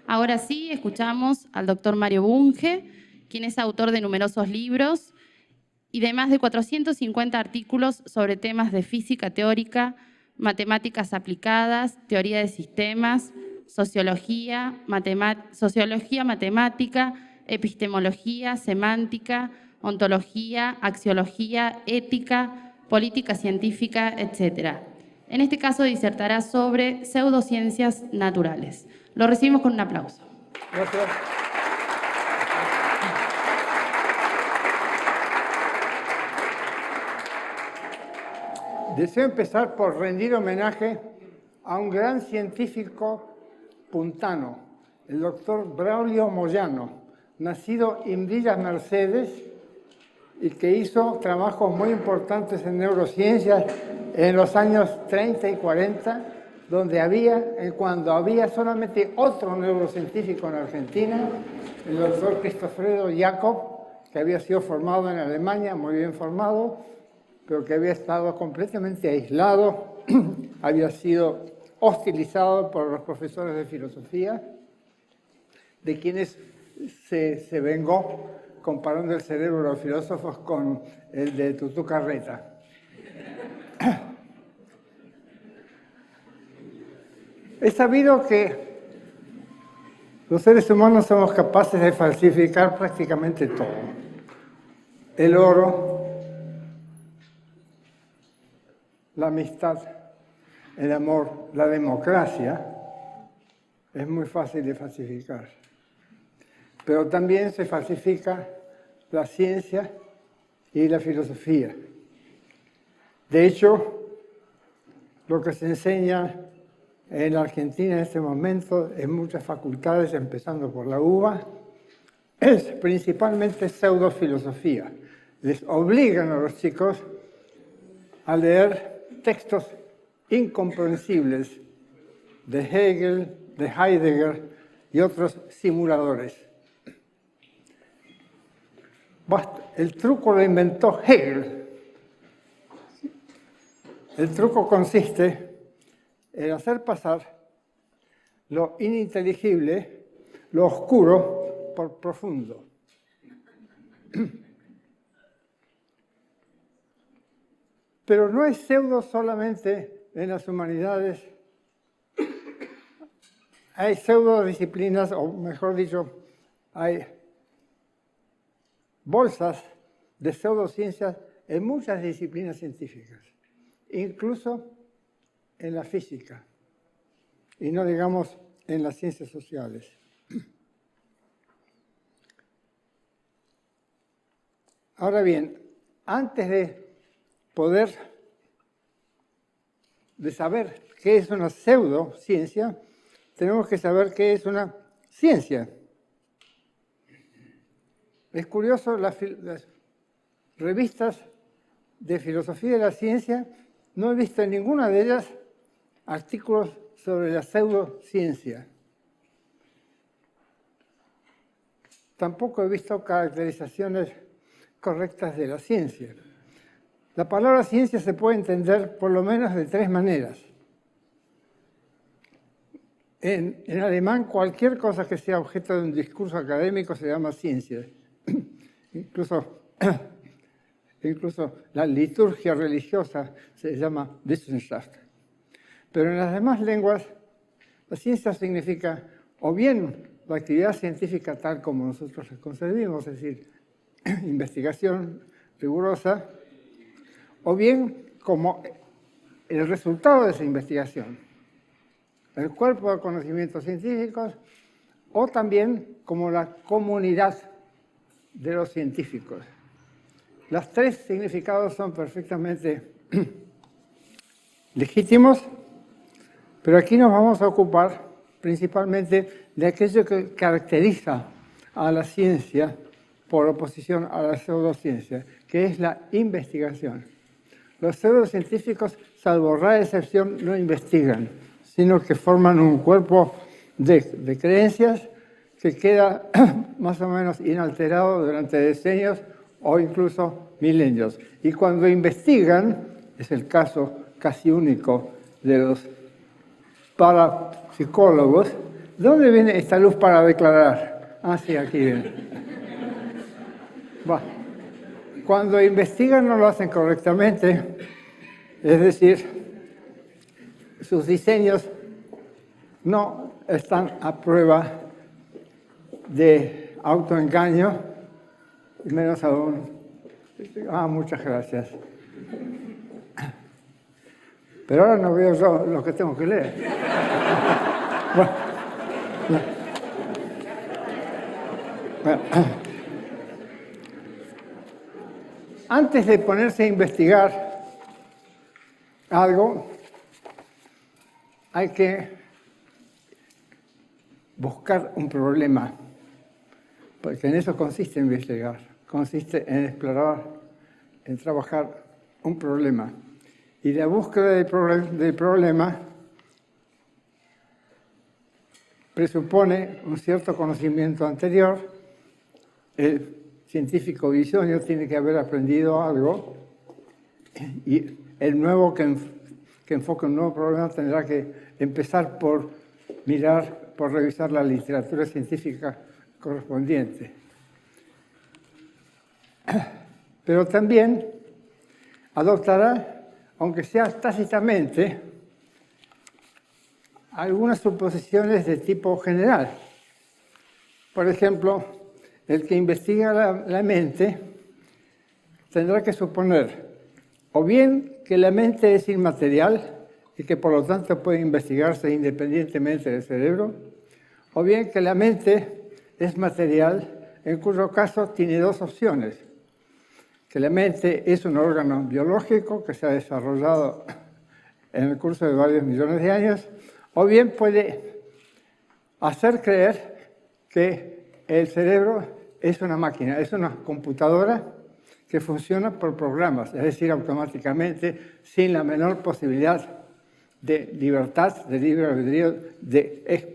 Ahora sí, escuchamos al doctor Mario Bunge, quien es autor de numerosos libros y de más de 450 artículos sobre temas de física teórica, matemáticas aplicadas, teoría de sistemas, sociología, matemática, epistemología, semántica, ontología, axiología, ética, política científica, etc. En este caso disertará sobre pseudociencias naturales. Lo recibimos con un aplauso. Gracias. Deseo empezar por rendir homenaje a un gran científico puntano, el doctor Braulio Moyano, nacido en Villa Mercedes y que hizo trabajos muy importantes en neurociencias en los años 30 y 40, cuando había solamente otro neurocientífico en Argentina, el doctor Cristofredo Jacob, que había sido formado en Alemania, muy bien formado, pero que había estado completamente aislado, había sido hostilizado por los profesores de filosofía, de quienes se vengó comparando el cerebro de los filósofos con el de Tutu Carreta. Es sabido que los seres humanos somos capaces de falsificar prácticamente todo. El oro, la amistad, el amor, la democracia, es muy fácil de falsificar. Pero también se falsifica la ciencia y la filosofía. De hecho, lo que se enseña en la Argentina en este momento, en muchas facultades, empezando por la UBA, es principalmente pseudofilosofía. Les obligan a los chicos a leer textos incomprensibles de Hegel, de Heidegger y otros simuladores. El truco lo inventó Hegel. El truco consiste en hacer pasar lo ininteligible, lo oscuro, por profundo. Pero no es pseudo solamente en las humanidades. Hay pseudodisciplinas, o mejor dicho, hay bolsas de pseudociencias en muchas disciplinas científicas, incluso en la física, y no digamos en las ciencias sociales. Ahora bien, antes de saber qué es una pseudociencia, tenemos que saber qué es una ciencia. Es curioso, las revistas de filosofía de la ciencia, no he visto en ninguna de ellas artículos sobre la pseudociencia. Tampoco he visto caracterizaciones correctas de la ciencia. La palabra ciencia se puede entender por lo menos de tres maneras. En alemán, cualquier cosa que sea objeto de un discurso académico se llama ciencia. Incluso la liturgia religiosa se llama Wissenschaft. Pero en las demás lenguas, la ciencia significa o bien la actividad científica tal como nosotros la concebimos, es decir, investigación rigurosa, o bien como el resultado de esa investigación, el cuerpo de conocimientos científicos, o también como la comunidad de los científicos. Los tres significados son perfectamente legítimos, pero aquí nos vamos a ocupar principalmente de aquello que caracteriza a la ciencia por oposición a la pseudociencia, que es la investigación. Los pseudocientíficos, salvo rara excepción, no investigan, sino que forman un cuerpo de creencias que queda más o menos inalterado durante decenios o incluso milenios. Y cuando investigan, es el caso casi único de los parapsicólogos, ¿Dónde viene esta luz para declarar? Ah, sí, aquí viene. Va. Cuando investigan no lo hacen correctamente, es decir, sus diseños no están a prueba de autoengaño, y menos aún. Ah, muchas gracias. Pero ahora no veo yo lo que tengo que leer. Bueno. Antes de ponerse a investigar algo, hay que buscar un problema, porque en eso consiste investigar, consiste en explorar, en trabajar un problema. Y la búsqueda del problema presupone un cierto conocimiento anterior. El científico bisonio tiene que haber aprendido algo y el nuevo que enfoque un nuevo problema tendrá que empezar por mirar, por revisar la literatura científica correspondiente. Pero también adoptará, aunque sea tácitamente, algunas suposiciones de tipo general. Por ejemplo, el que investiga la mente tendrá que suponer o bien que la mente es inmaterial y que por lo tanto puede investigarse independientemente del cerebro, o bien que la mente es material, en cuyo caso tiene dos opciones: que la mente es un órgano biológico que se ha desarrollado en el curso de varios millones de años, o bien puede hacer creer que el cerebro es una máquina, es una computadora que funciona por programas, es decir, automáticamente, sin la menor posibilidad de libertad, de libre albedrío,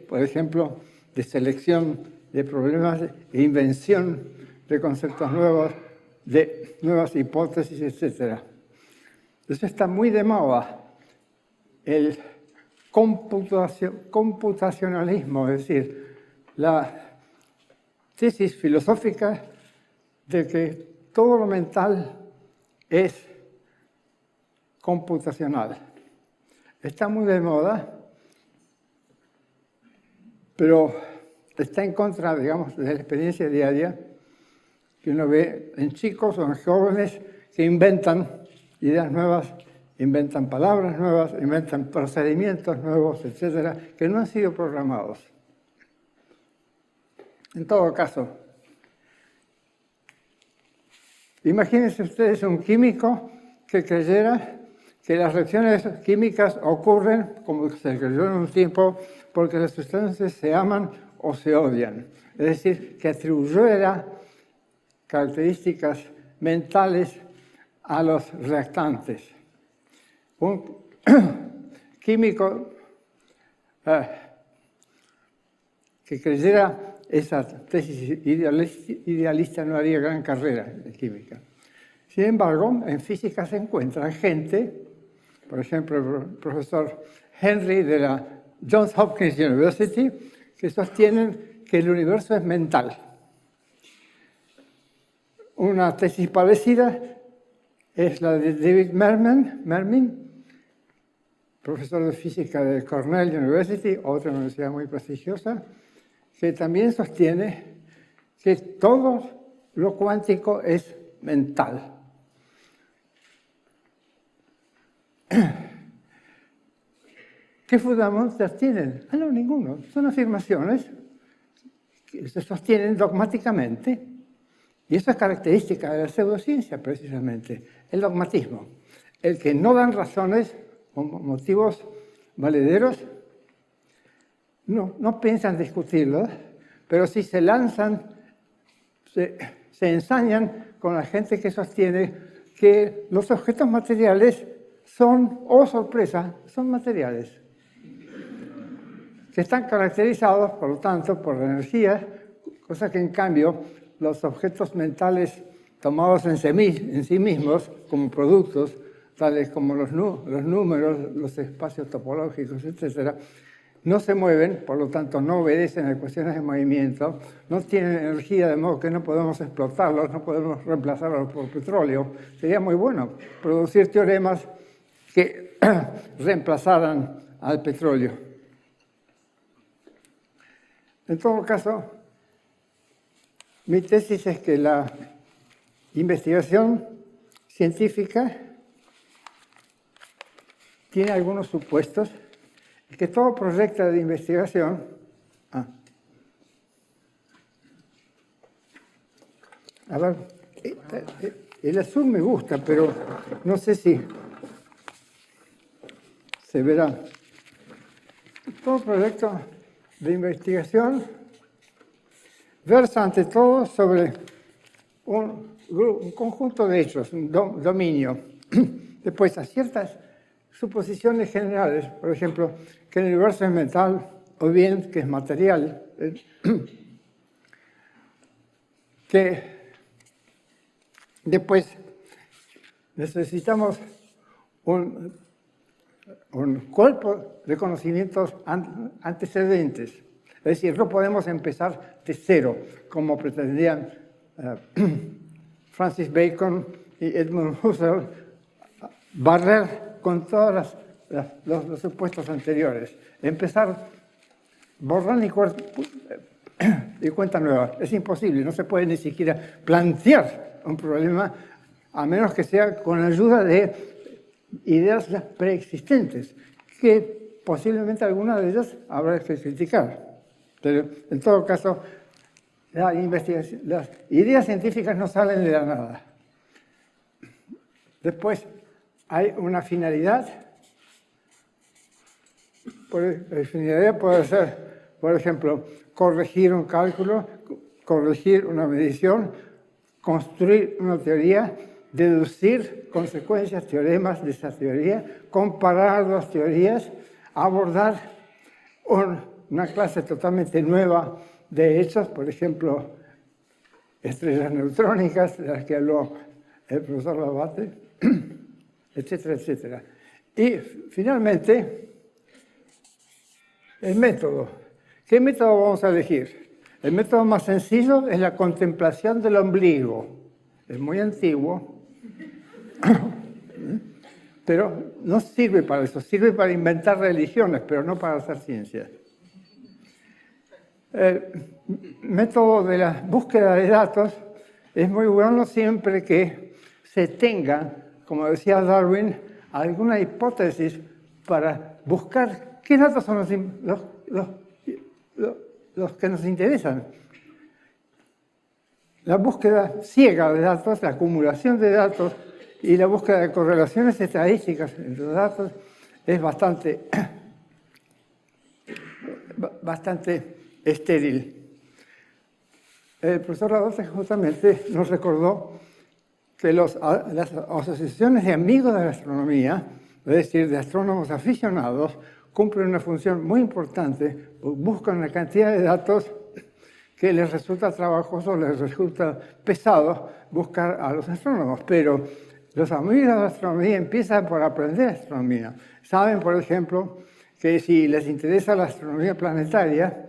por ejemplo, de selección de problemas, de invención de conceptos nuevos, de nuevas hipótesis, etc. Eso está muy de moda, el computacionalismo, es decir, la tesis filosófica de que todo lo mental es computacional. Está muy de moda, pero está en contra, digamos, de la experiencia diaria que uno ve en chicos o en jóvenes que inventan ideas nuevas, inventan palabras nuevas, inventan procedimientos nuevos, etcétera, que no han sido programados. En todo caso, imagínense ustedes un químico que creyera que las reacciones químicas ocurren, como se creyó en un tiempo, porque las sustancias se aman o se odian. Es decir, que atribuyera características mentales a los reactantes. Un químico que creyera esa tesis idealista no haría gran carrera en química. Sin embargo, en física se encuentra gente, por ejemplo, el profesor Henry de la Johns Hopkins University, que sostienen que el universo es mental. Una tesis parecida es la de David Mermin, profesor de física de Cornell University, otra universidad muy prestigiosa, que también sostiene que todo lo cuántico es mental. ¿Qué fundamentos tienen? Ah, no, ninguno. Son afirmaciones que se sostienen dogmáticamente. Y eso es característica de la pseudociencia, precisamente, el dogmatismo. El que no dan razones o motivos valederos, no piensan discutirlos, pero sí se lanzan, se ensañan con la gente que sostiene que los objetos materiales son, oh sorpresa, son materiales, que están caracterizados, por lo tanto, por la energía, cosa que en cambio los objetos mentales tomados en sí mismos como productos, tales como los números, los espacios topológicos, etc., no se mueven, por lo tanto no obedecen a cuestiones de movimiento, no tienen energía, de modo que no podemos explotarlos, no podemos reemplazarlos por petróleo. Sería muy bueno producir teoremas que reemplazaran al petróleo. En todo caso, mi tesis es que la investigación científica tiene algunos supuestos y que todo proyecto de investigación a ver, el azul me gusta, pero no sé si se verá. Todo proyecto de investigación versa ante todo sobre un conjunto de hechos, un dominio. Después, a ciertas suposiciones generales, por ejemplo, que el universo es mental o bien que es material, que después necesitamos un cuerpo de conocimientos antecedentes. Es decir, no podemos empezar de cero, como pretendían Francis Bacon y Edmund Husserl, barrer con todos los supuestos anteriores. Empezar borrón y cuenta nueva. Es imposible, no se puede ni siquiera plantear un problema a menos que sea con la ayuda de ideas preexistentes, que posiblemente algunas de ellas habrá que criticar. Pero en todo caso, las ideas científicas no salen de la nada. Después hay una finalidad. La finalidad puede ser, por ejemplo, corregir un cálculo, corregir una medición, construir una teoría, deducir consecuencias, teoremas de esa teoría, comparar dos teorías, abordar una clase totalmente nueva de hechos, por ejemplo, estrellas neutrónicas, de las que habló el profesor Labate, etcétera, etcétera. Y finalmente, el método. ¿Qué método vamos a elegir? El método más sencillo es la contemplación del ombligo. Es muy antiguo, pero no sirve para eso. Sirve para inventar religiones, pero no para hacer ciencia. El método de la búsqueda de datos es muy bueno siempre que se tenga, como decía Darwin, alguna hipótesis para buscar qué datos son los que nos interesan. La búsqueda ciega de datos, la acumulación de datos y la búsqueda de correlaciones estadísticas entre los datos es bastante estéril. El profesor Labate justamente nos recordó que las asociaciones de amigos de la astronomía, es decir, de astrónomos aficionados, cumplen una función muy importante, buscan una cantidad de datos que les resulta trabajoso, les resulta pesado buscar a los astrónomos, pero los amigos de la astronomía empiezan por aprender astronomía. Saben, por ejemplo, que si les interesa la astronomía planetaria,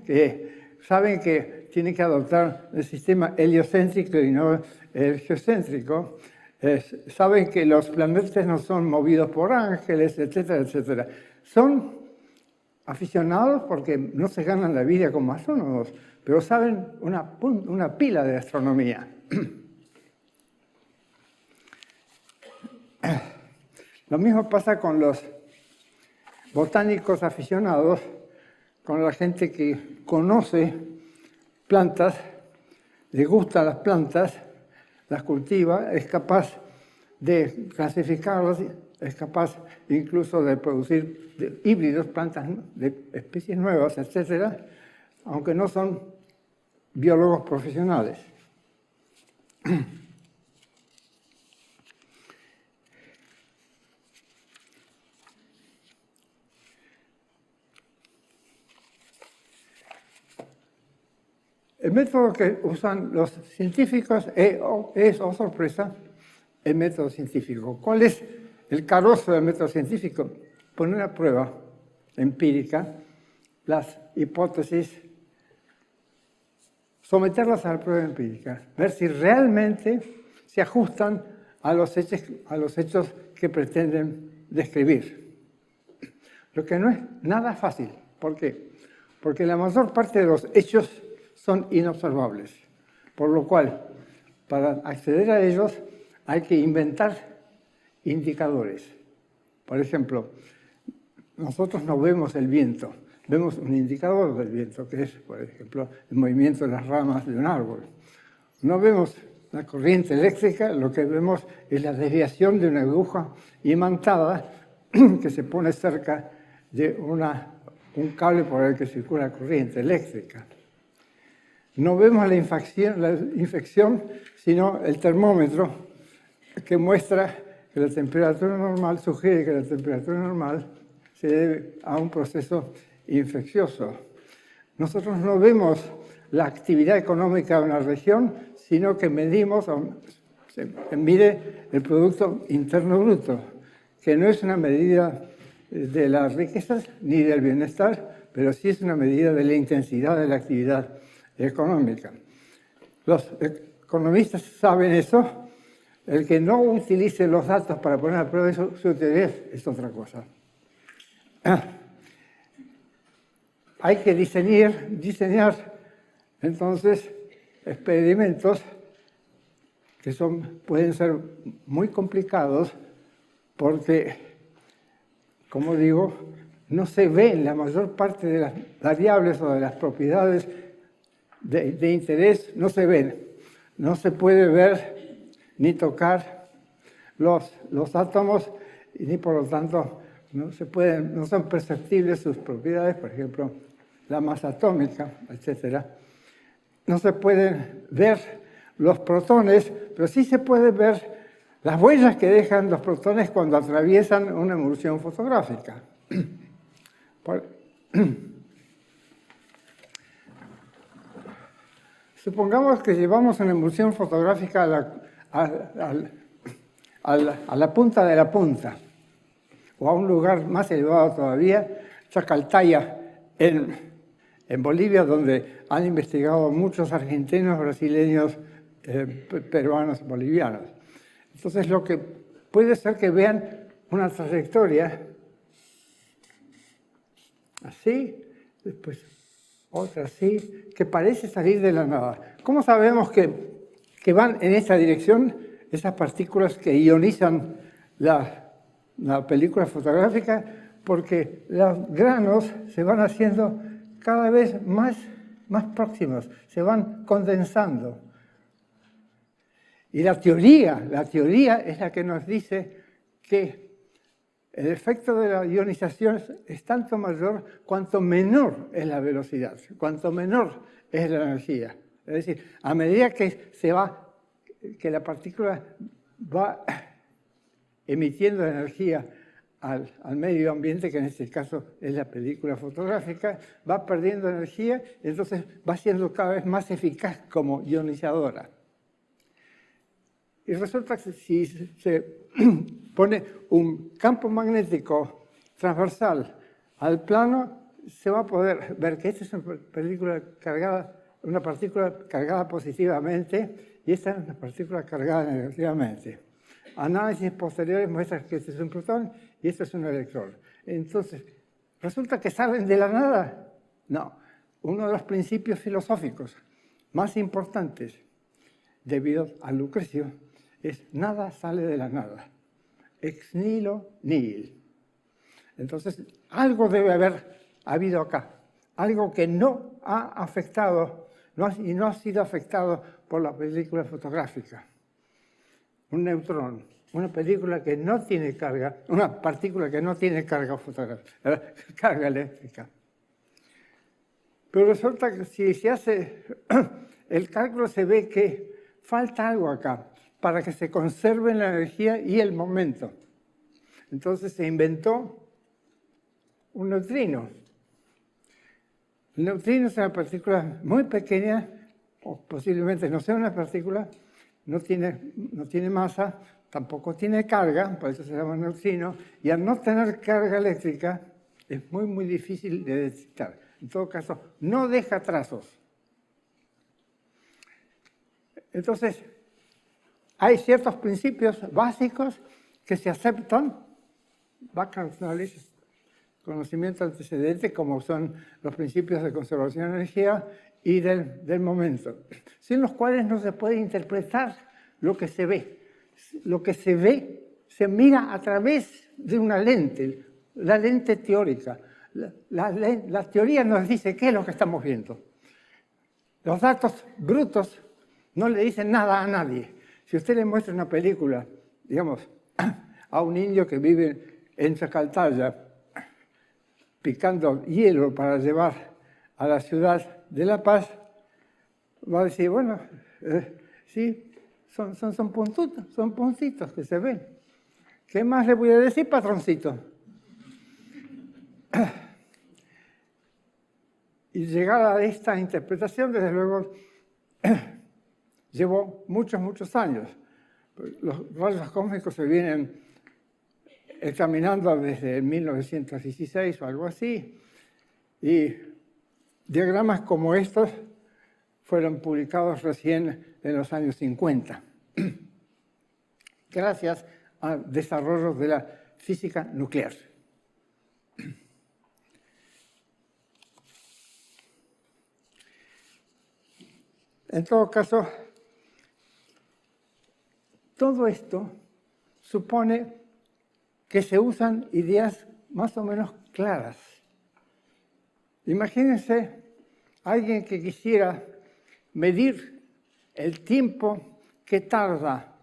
que saben que tienen que adoptar el sistema heliocéntrico y no el geocéntrico, saben que los planetas no son movidos por ángeles, etcétera, etcétera. Son aficionados porque no se ganan la vida como astrónomos, pero saben una pila de astronomía. Lo mismo pasa con los botánicos aficionados, con la gente que conoce plantas, le gustan las plantas, las cultiva, es capaz de clasificarlas, es capaz incluso de producir híbridos, plantas de especies nuevas, etcétera, aunque no son biólogos profesionales. El método que usan los científicos es, oh sorpresa, el método científico. ¿Cuál es el carozo del método científico? Poner a prueba empírica, las hipótesis, someterlas a la prueba empírica, ver si realmente se ajustan a los hechos que pretenden describir. Lo que no es nada fácil. ¿Por qué? Porque la mayor parte de los hechos son inobservables, por lo cual, para acceder a ellos, hay que inventar indicadores. Por ejemplo, nosotros no vemos el viento, vemos un indicador del viento, que es, por ejemplo, el movimiento de las ramas de un árbol. No vemos la corriente eléctrica, lo que vemos es la desviación de una aguja imantada que se pone cerca de un cable por el que circula la corriente eléctrica. No vemos la infección, sino el termómetro que muestra que la temperatura normal, sugiere que la temperatura normal se debe a un proceso infeccioso. Nosotros no vemos la actividad económica de una región, sino que medimos, se mide el Producto Interno Bruto, que no es una medida de las riquezas ni del bienestar, pero sí es una medida de la intensidad de la actividad económica. Los economistas saben eso. El que no utilice los datos para poner a prueba su teoría es otra cosa. Hay que diseñar entonces experimentos que pueden ser muy complicados porque, como digo, no se ven la mayor parte de las variables o de las propiedades de interés, no se ven. No se puede ver ni tocar los átomos y ni por lo tanto no son perceptibles sus propiedades, por ejemplo, la masa atómica, etc. No se pueden ver los protones, pero sí se puede ver las huellas que dejan los protones cuando atraviesan una emulsión fotográfica. Supongamos que llevamos una emulsión fotográfica a la punta de la punta, o a un lugar más elevado todavía, Chacaltaya, en Bolivia, donde han investigado muchos argentinos, brasileños, peruanos, bolivianos. Entonces, lo que puede ser que vean una trayectoria así, después otra así, que parece salir de la nada. ¿Cómo sabemos que van en esta dirección esas partículas que ionizan la película fotográfica? Porque los granos se van haciendo cada vez más próximos, se van condensando. Y la teoría es la que nos dice que el efecto de la ionización es tanto mayor cuanto menor es la velocidad, cuanto menor es la energía. Es decir, a medida que la partícula va emitiendo energía al medio ambiente, que en este caso es la película fotográfica, va perdiendo energía, entonces va siendo cada vez más eficaz como ionizadora. Y resulta que si se pone un campo magnético transversal al plano, se va a poder ver que esta es una partícula cargada positivamente y esta es una partícula cargada negativamente. Análisis posteriores muestran que este es un protón y este es un electrón. Entonces, ¿resulta que salen de la nada? No. Uno de los principios filosóficos más importantes debido a Lucrecio es nada sale de la nada. Ex nihilo nihil. Entonces, algo debe haber habido acá. Algo que no ha afectado y no ha sido afectado por la película fotográfica. Un neutrón, una partícula que no tiene carga fotográfica, carga eléctrica. Pero resulta que si se hace el cálculo, se ve que falta algo acá para que se conserve la energía y el momento. Entonces se inventó un neutrino. El neutrino es una partícula muy pequeña, o posiblemente no sea una partícula, no tiene masa, tampoco tiene carga, por eso se llama neutrino, y al no tener carga eléctrica, es muy, muy difícil de detectar. En todo caso, no deja trazos. Entonces, hay ciertos principios básicos que se aceptan, background knowledge, conocimiento antecedente, como son los principios de conservación de energía y del momento, sin los cuales no se puede interpretar lo que se ve. Lo que se ve se mira a través de una lente, la lente teórica. La teoría nos dice qué es lo que estamos viendo. Los datos brutos no le dicen nada a nadie. Si usted le muestra una película, digamos, a un indio que vive en Chacaltaya, picando hielo para llevar a la ciudad de La Paz, va a decir, bueno, sí, son puntitos que se ven. ¿Qué más le voy a decir, patroncito? Y llegar a esta interpretación, desde luego, llevó muchos años. Los rayos cósmicos se vienen examinando desde 1916 o algo así, y diagramas como estos fueron publicados recién en los años 50, gracias al desarrollo de la física nuclear. En todo caso, todo esto supone que se usan ideas más o menos claras. Imagínense alguien que quisiera medir el tiempo que tarda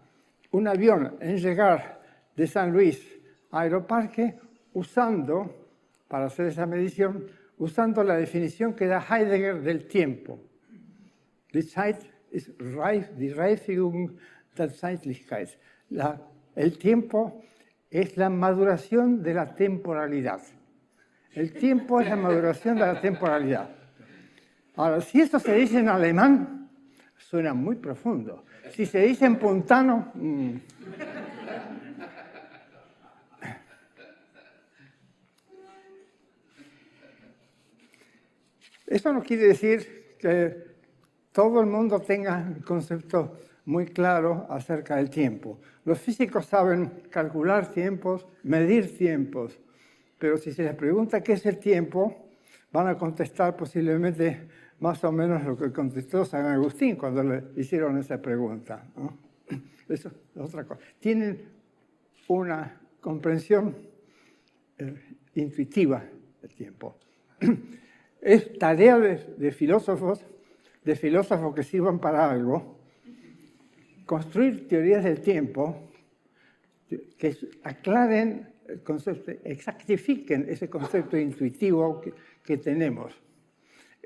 un avión en llegar de San Luis a Aeroparque usando, para hacer esa medición, usando la definición que da Heidegger del tiempo. Die Zeit ist die Reifigung der Zeitlichkeit. El tiempo es la maduración de la temporalidad. El tiempo es la maduración de la temporalidad. Ahora, si eso se dice en alemán, suena muy profundo. Si se dice en puntano... Eso no quiere decir que todo el mundo tenga un concepto muy claro acerca del tiempo. Los físicos saben calcular tiempos, medir tiempos, pero si se les pregunta qué es el tiempo, van a contestar posiblemente más o menos lo que contestó San Agustín cuando le hicieron esa pregunta, ¿no? Eso es otra cosa. Tienen una comprensión intuitiva del tiempo. Es tarea de filósofos que sirvan para algo, construir teorías del tiempo que aclaren el concepto, exactifiquen ese concepto intuitivo que tenemos.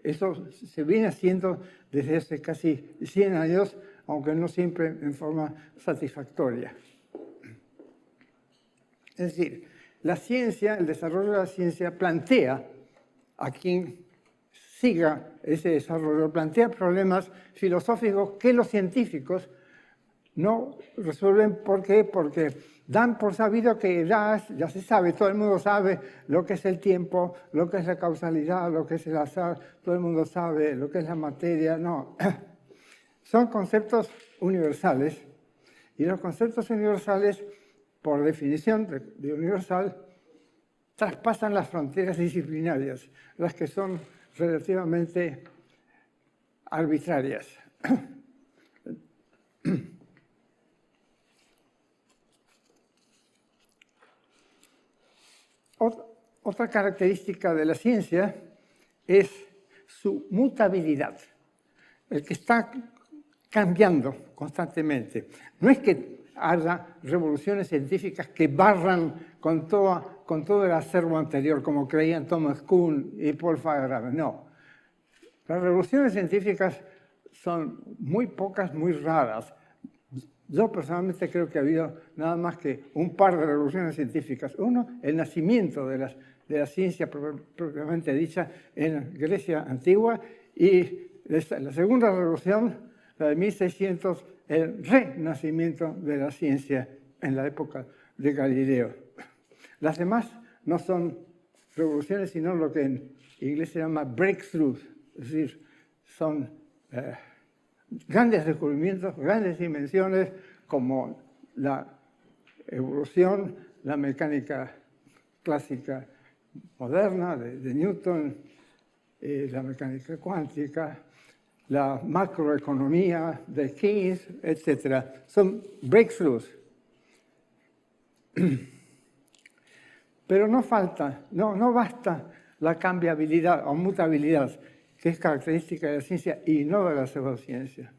Eso se viene haciendo desde hace casi 100 años, aunque no siempre en forma satisfactoria. Es decir, la ciencia, el desarrollo de la ciencia plantea a quien siga ese desarrollo, plantea problemas filosóficos que los científicos no resuelven. ¿Por qué? Porque dan por sabido que ya se sabe, todo el mundo sabe lo que es el tiempo, lo que es la causalidad, lo que es el azar, todo el mundo sabe lo que es la materia. No, son conceptos universales, y los conceptos universales, por definición de universal, traspasan las fronteras disciplinarias, las que son relativamente arbitrarias. Otra característica de la ciencia es su mutabilidad, el que está cambiando constantemente. No es que haya revoluciones científicas que barran con todo el acervo anterior, como creían Thomas Kuhn y Paul Feyerabend. No. Las revoluciones científicas son muy pocas, muy raras. Yo personalmente creo que ha habido nada más que un par de revoluciones científicas. Uno, el nacimiento de la ciencia propiamente dicha en Grecia antigua, y la segunda revolución, la de 1600, el renacimiento de la ciencia en la época de Galileo. Las demás no son revoluciones, sino lo que en inglés se llama breakthroughs, es decir, son grandes descubrimientos, grandes dimensiones, como la evolución, la mecánica clásica moderna de Newton, la mecánica cuántica, la macroeconomía de Keynes, etc. Son breakthroughs. Pero no basta la cambiabilidad o mutabilidad, que es característica de la ciencia y no de la pseudociencia.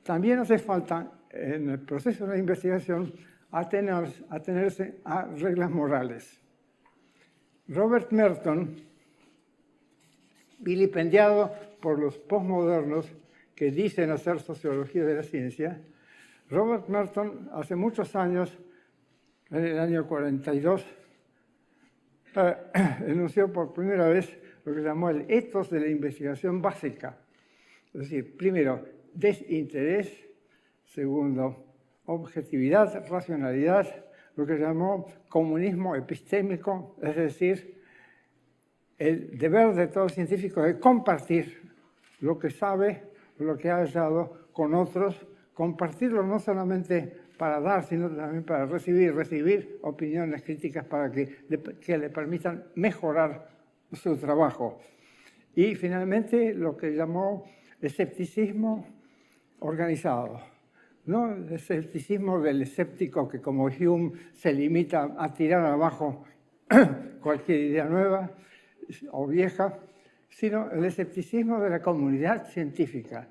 También hace falta, en el proceso de la investigación, atenerse a reglas morales. Robert Merton, vilipendiado por los postmodernos que dicen hacer sociología de la ciencia, Robert Merton hace muchos años, en el año 42, enunció por primera vez lo que llamó el ethos de la investigación básica. Es decir, primero, desinterés; segundo, objetividad, racionalidad; lo que llamó comunismo epistémico, es decir, el deber de todo científico es compartir lo que sabe, lo que ha hallado con otros, compartirlo no solamente para dar, sino también para recibir opiniones críticas para que le permitan mejorar su trabajo. Y finalmente lo que llamó escepticismo organizado. No el escepticismo del escéptico que, como Hume, se limita a tirar abajo cualquier idea nueva o vieja, sino el escepticismo de la comunidad científica.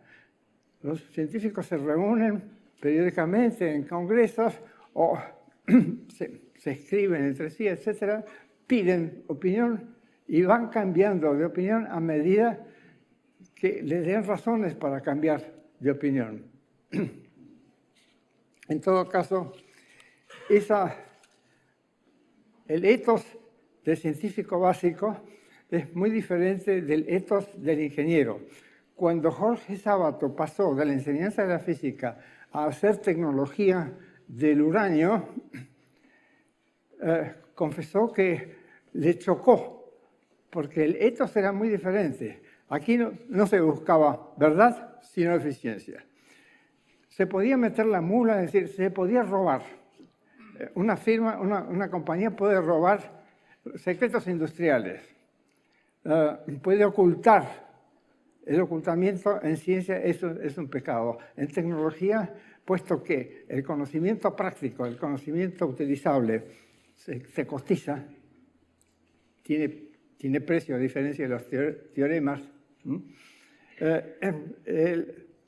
Los científicos se reúnen periódicamente en congresos o se escriben entre sí, etc., piden opinión y van cambiando de opinión a medida que les den razones para cambiar de opinión. En todo caso, el ethos del científico básico es muy diferente del ethos del ingeniero. Cuando Jorge Sábato pasó de la enseñanza de la física a hacer tecnología del uranio, confesó que le chocó, porque el ethos era muy diferente. Aquí no se buscaba verdad, sino eficiencia. Se podía meter la mula, es decir, se podía robar. Una firma, una compañía puede robar secretos industriales, puede ocultar. El ocultamiento en ciencia es un pecado. En tecnología, puesto que el conocimiento práctico, el conocimiento utilizable, se cotiza, tiene precio a diferencia de los teoremas,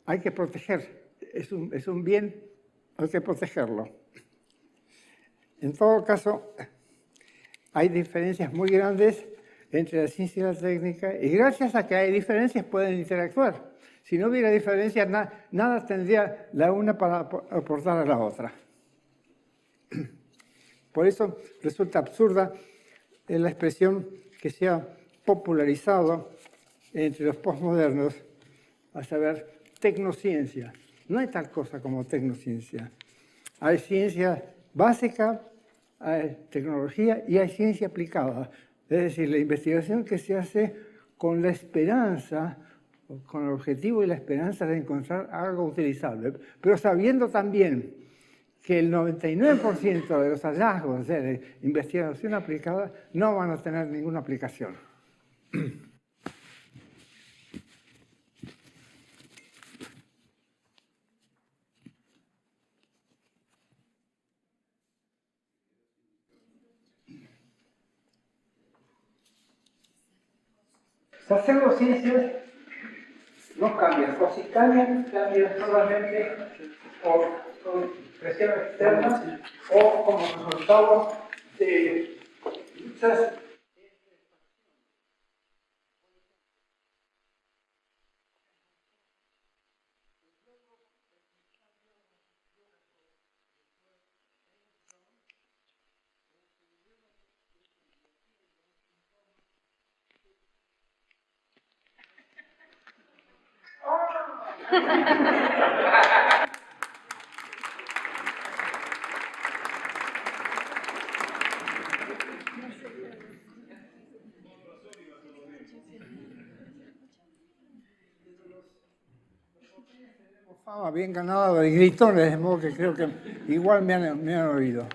hay que proteger. Es un bien, hay que protegerlo. En todo caso, hay diferencias muy grandes entre la ciencia y la técnica, y gracias a que hay diferencias pueden interactuar. Si no hubiera diferencias, nada tendría la una para aportar a la otra. Por eso resulta absurda la expresión que se ha popularizado entre los postmodernos, a saber, tecnociencia. No hay tal cosa como tecnociencia. Hay ciencia básica, hay tecnología y hay ciencia aplicada. Es decir, la investigación que se hace con la esperanza, con el objetivo y la esperanza de encontrar algo utilizable, pero sabiendo también que el 99% de los hallazgos de la investigación aplicada no van a tener ninguna aplicación. Hacer las ciencias no cambian, o si cambian solamente por presión externa o como resultado de luchas. fama bien ganada de gritones, de modo que creo que igual me han oído.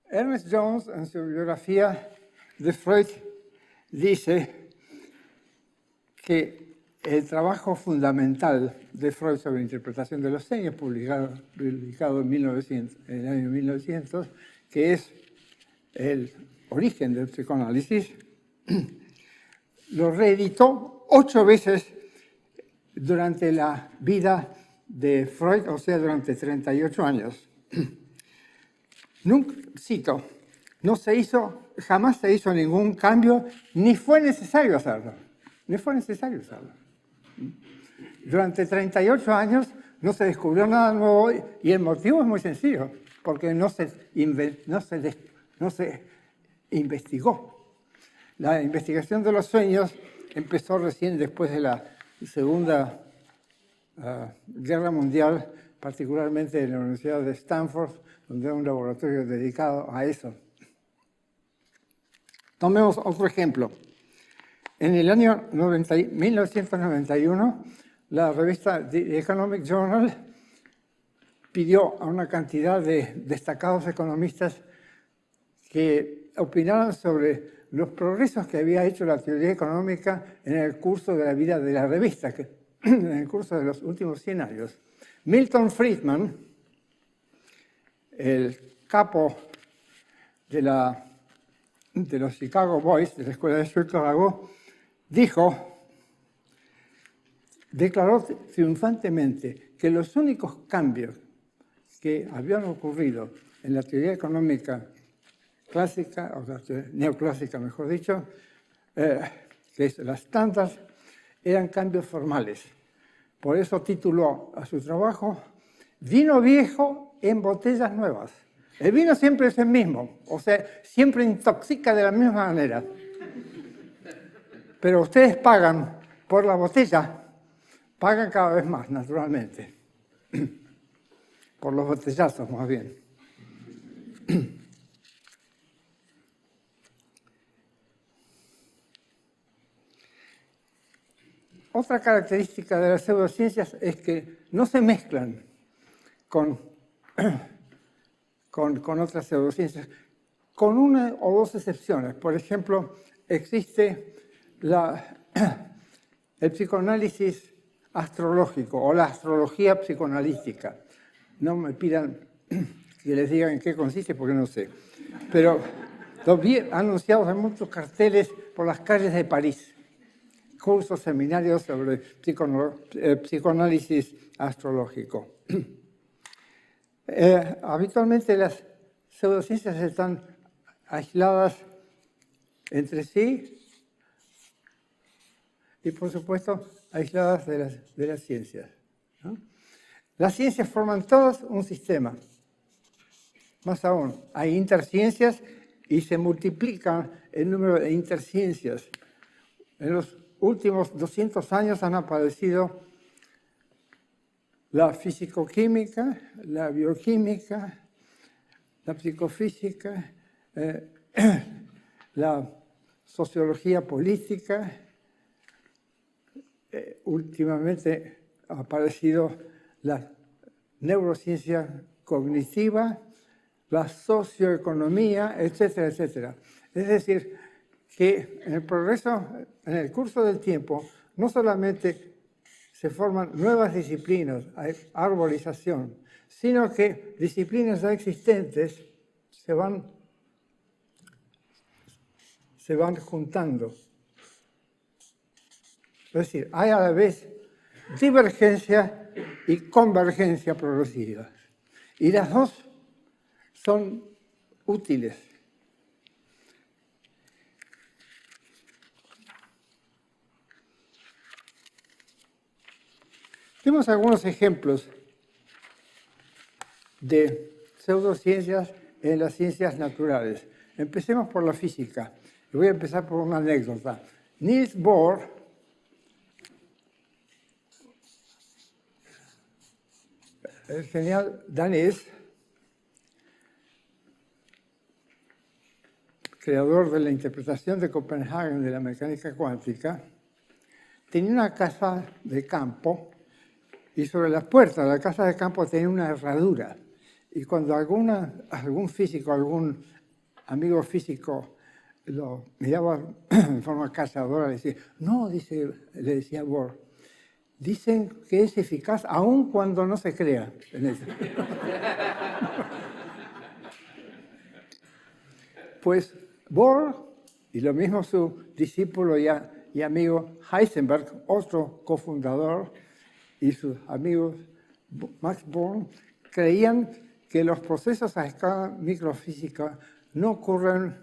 Ernest Jones, en su biografía de Freud, dice que el trabajo fundamental de Freud sobre interpretación de los sueños, publicado en el año 1900, que es el origen del psicoanálisis, lo reeditó 8 veces durante la vida de Freud, o sea, durante 38 años. Cito, jamás se hizo ningún cambio, ni fue necesario hacerlo. Ni fue necesario hacerlo. Durante 38 años no se descubrió nada nuevo y el motivo es muy sencillo, porque no se investigó. La investigación de los sueños empezó recién después de la Segunda Guerra Mundial, particularmente en la Universidad de Stanford, donde hay un laboratorio dedicado a eso. Tomemos otro ejemplo. En el año 1991, la revista The Economic Journal pidió a una cantidad de destacados economistas que opinaran sobre los progresos que había hecho la teoría económica en el curso de la vida de la revista, en el curso de los últimos 100 años. Milton Friedman, el capo de los Chicago Boys, de la escuela de Chicago, declaró triunfantemente que los únicos cambios que habían ocurrido en la teoría económica clásica, o sea, neoclásica mejor dicho, que es la estándar, eran cambios formales. Por eso tituló a su trabajo Vino viejo en botellas nuevas. El vino siempre es el mismo, o sea, siempre intoxica de la misma manera. Pero ustedes pagan por la botella, pagan cada vez más, naturalmente. Por los botellazos, más bien. Otra característica de las pseudociencias es que no se mezclan con otras pseudociencias, con una o dos excepciones. Por ejemplo, existe el psicoanálisis astrológico o la astrología psicoanalítica. No me pidan que les diga en qué consiste porque no sé. Pero lo vi anunciados en muchos carteles por las calles de París. Cursos, seminarios sobre psicoanálisis astrológico. Habitualmente las pseudociencias están aisladas entre sí y, por supuesto, aisladas de las ciencias, ¿no? Las ciencias forman todas un sistema. Más aún, hay interciencias y se multiplican el número de interciencias. En los últimos 200 años han aparecido la fisicoquímica, la bioquímica, la psicofísica, la sociología política. Últimamente ha aparecido la neurociencia cognitiva, la socioeconomía, etcétera, etcétera. Es decir, que en el progreso, en el curso del tiempo, no solamente se forman nuevas disciplinas, hay arborización, sino que disciplinas ya existentes se van juntando. Es decir, hay a la vez divergencia y convergencia progresivas. Y las dos son útiles. Tenemos algunos ejemplos de pseudociencias en las ciencias naturales. Empecemos por la física. Y voy a empezar por una anécdota. Niels Bohr, el genial danés, creador de la interpretación de Copenhague de la mecánica cuántica, tenía una casa de campo y sobre las puertas de la casa de campo tenía una herradura. Y cuando algún físico, algún amigo físico lo miraba en forma cazadora, le decía, no, le decía Bohr, dicen que es eficaz aun cuando no se crea en eso. Pues Bohr, y lo mismo su discípulo y amigo Heisenberg, otro cofundador, y sus amigos Max Born, creían que los procesos a escala microfísica no ocurren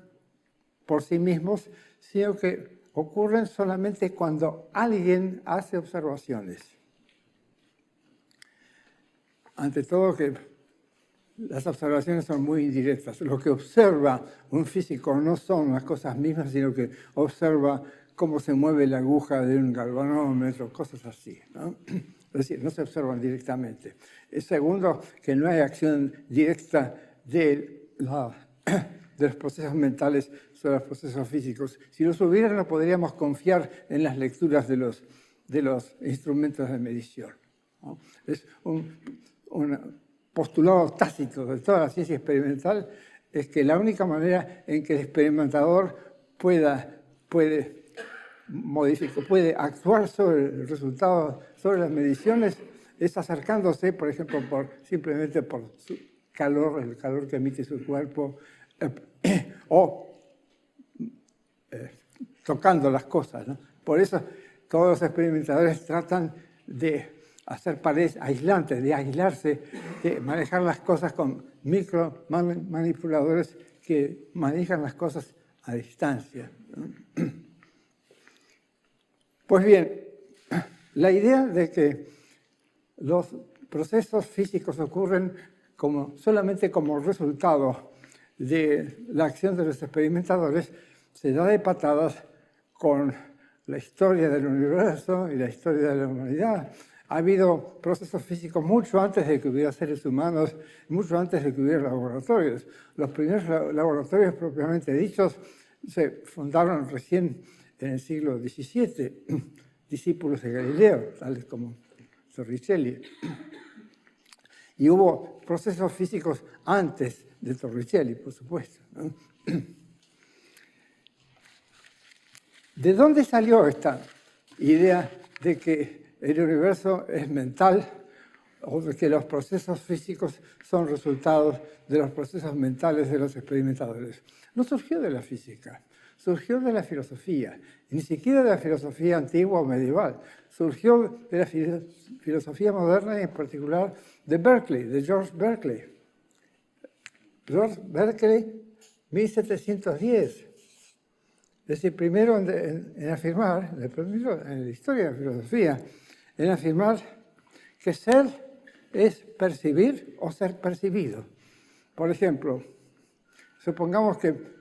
por sí mismos, sino que ocurren solamente cuando alguien hace observaciones. Ante todo, que las observaciones son muy indirectas. Lo que observa un físico no son las cosas mismas, sino que observa cómo se mueve la aguja de un galvanómetro, cosas así, ¿no? Es decir, no se observan directamente. Segundo, que no hay acción directa de los procesos mentales sobre los procesos físicos. Si los hubiera, no podríamos confiar en las lecturas de los instrumentos de medición, ¿no? Es un postulado tácito de toda la ciencia experimental, es que la única manera en que el experimentador puede actuar sobre el resultado, sobre las mediciones, es acercándose, por ejemplo, simplemente por su calor, el calor que emite su cuerpo, o tocando las cosas, ¿no? Por eso todos los experimentadores tratan de hacer paredes aislantes, de aislarse, de manejar las cosas con micromanipuladores que manejan las cosas a distancia, ¿no? Pues bien, la idea de que los procesos físicos ocurren solamente como resultado de la acción de los experimentadores se da de patadas con la historia del universo y la historia de la humanidad. Ha habido procesos físicos mucho antes de que hubiera seres humanos, mucho antes de que hubiera laboratorios. Los primeros laboratorios propiamente dichos se fundaron recién en el siglo XVII, discípulos de Galileo, tales como Torricelli. Y hubo procesos físicos antes de Torricelli, por supuesto, ¿no? ¿De dónde salió esta idea de que el universo es mental o de que los procesos físicos son resultados de los procesos mentales de los experimentadores? No surgió de la física, surgió de la filosofía, ni siquiera de la filosofía antigua o medieval, surgió de la filosofía moderna y en particular de Berkeley, de George Berkeley. George Berkeley, 1710. Es el primero en afirmar, el primero en la historia de la filosofía, en afirmar que ser es percibir o ser percibido. Por ejemplo, supongamos que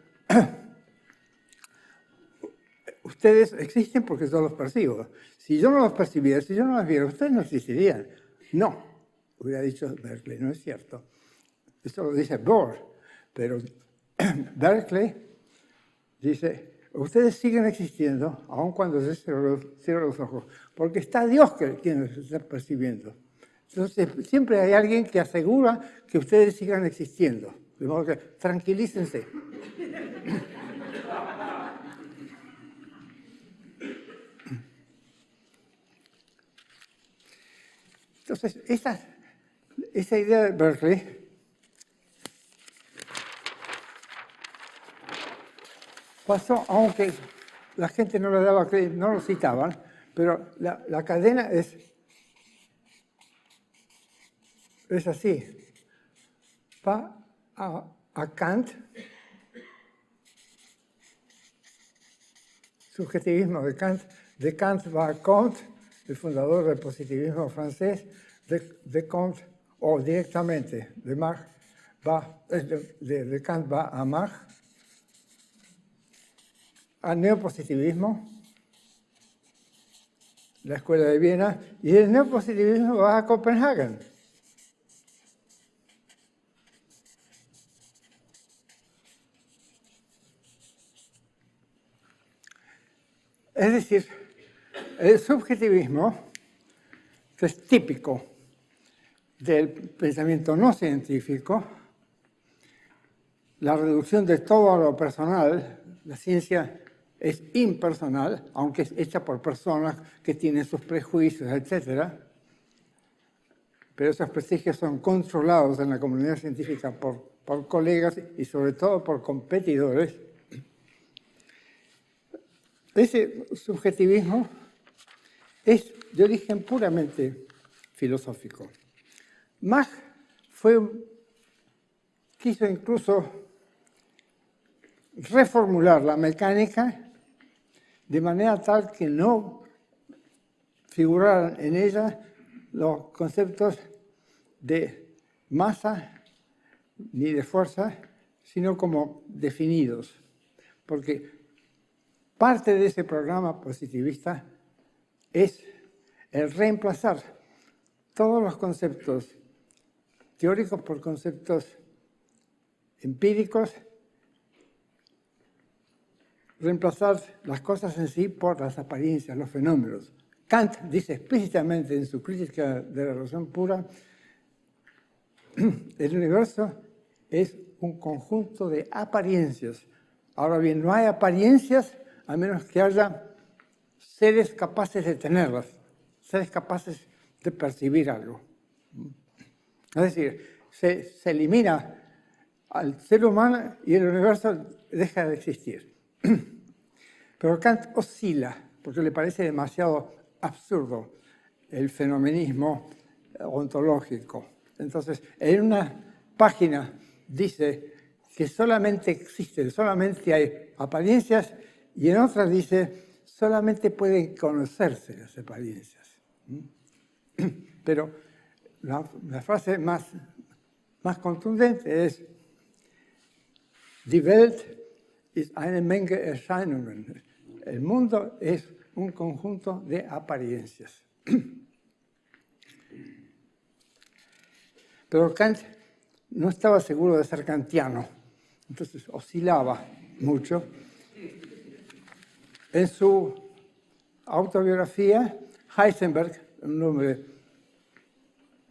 ustedes existen porque yo los percibo. Si yo no los percibiera, si yo no los viera, ustedes no existirían. No, hubiera dicho Berkeley, no es cierto. Esto lo dice Bohr, pero Berkeley dice, ustedes siguen existiendo, aun cuando se cierran los ojos, porque está Dios quien los está percibiendo. Entonces, siempre hay alguien que asegura que ustedes sigan existiendo. De modo que tranquilícense. Entonces, esa idea de Berkeley pasó, aunque la gente no le daba crédito, no lo citaban, pero la cadena es así. Va a Kant, subjetivismo de Kant va a Comte, el fundador del positivismo francés, de Comte, o directamente de Kant va a Mach, al neopositivismo, la Escuela de Viena, y el neopositivismo va a Copenhague. Es decir, el subjetivismo Esto es típico del pensamiento no científico, la reducción de todo a lo personal. La ciencia es impersonal, aunque es hecha por personas que tienen sus prejuicios, etc. Pero esos prejuicios son controlados en la comunidad científica por colegas y sobre todo por competidores. Ese subjetivismo es de origen puramente filosófico. Mach quiso incluso reformular la mecánica de manera tal que no figuraran en ella los conceptos de masa ni de fuerza, sino como definidos. Porque parte de ese programa positivista es el reemplazar todos los conceptos teóricos por conceptos empíricos, reemplazar las cosas en sí por las apariencias, los fenómenos. Kant dice explícitamente en su crítica de la razón pura, el universo es un conjunto de apariencias. Ahora bien, no hay apariencias a menos que haya seres capaces de tenerlas, seres capaces de percibir algo. Es decir, se elimina al ser humano y el universo deja de existir. Pero Kant oscila, porque le parece demasiado absurdo el fenomenismo ontológico. Entonces, en una página dice que solamente existen, solamente hay apariencias, y en otra dice solamente pueden conocerse las apariencias. Pero la frase más contundente es: Die Welt ist eine Menge Erscheinungen. El mundo es un conjunto de apariencias. Pero Kant no estaba seguro de ser kantiano, entonces oscilaba mucho. En su autobiografía, Heisenberg, uno de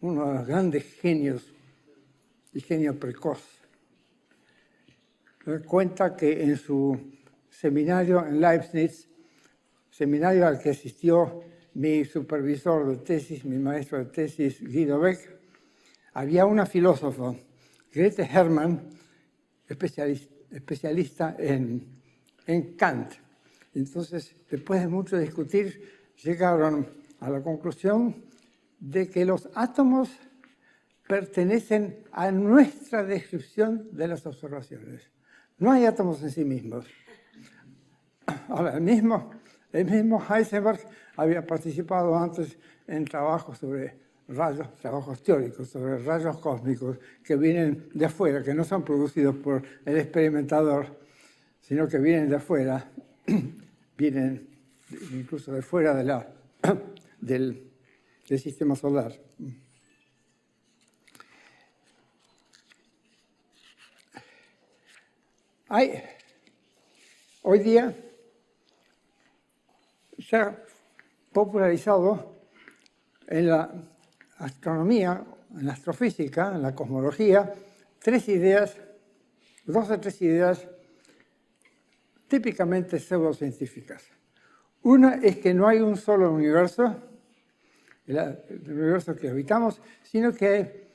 los grandes genios y genio precoz, cuenta que en su seminario en Leibniz, seminario al que asistió mi supervisor de tesis, mi maestro de tesis, Guido Beck, había una filósofa, Grete Hermann, especialista en Kant. Entonces, después de mucho discutir, llegaron a la conclusión de que los átomos pertenecen a nuestra descripción de las observaciones. No hay átomos en sí mismos. Ahora, el mismo Heisenberg había participado antes en trabajos sobre rayos, trabajos teóricos sobre rayos cósmicos que vienen de afuera, que no son producidos por el experimentador, sino que vienen de afuera, vienen incluso de fuera del sistema solar. Hoy día se ha popularizado en la astronomía, en la astrofísica, en la cosmología, dos o tres ideas típicamente pseudocientíficas. Una es que no hay un solo universo, el universo que habitamos, sino que hay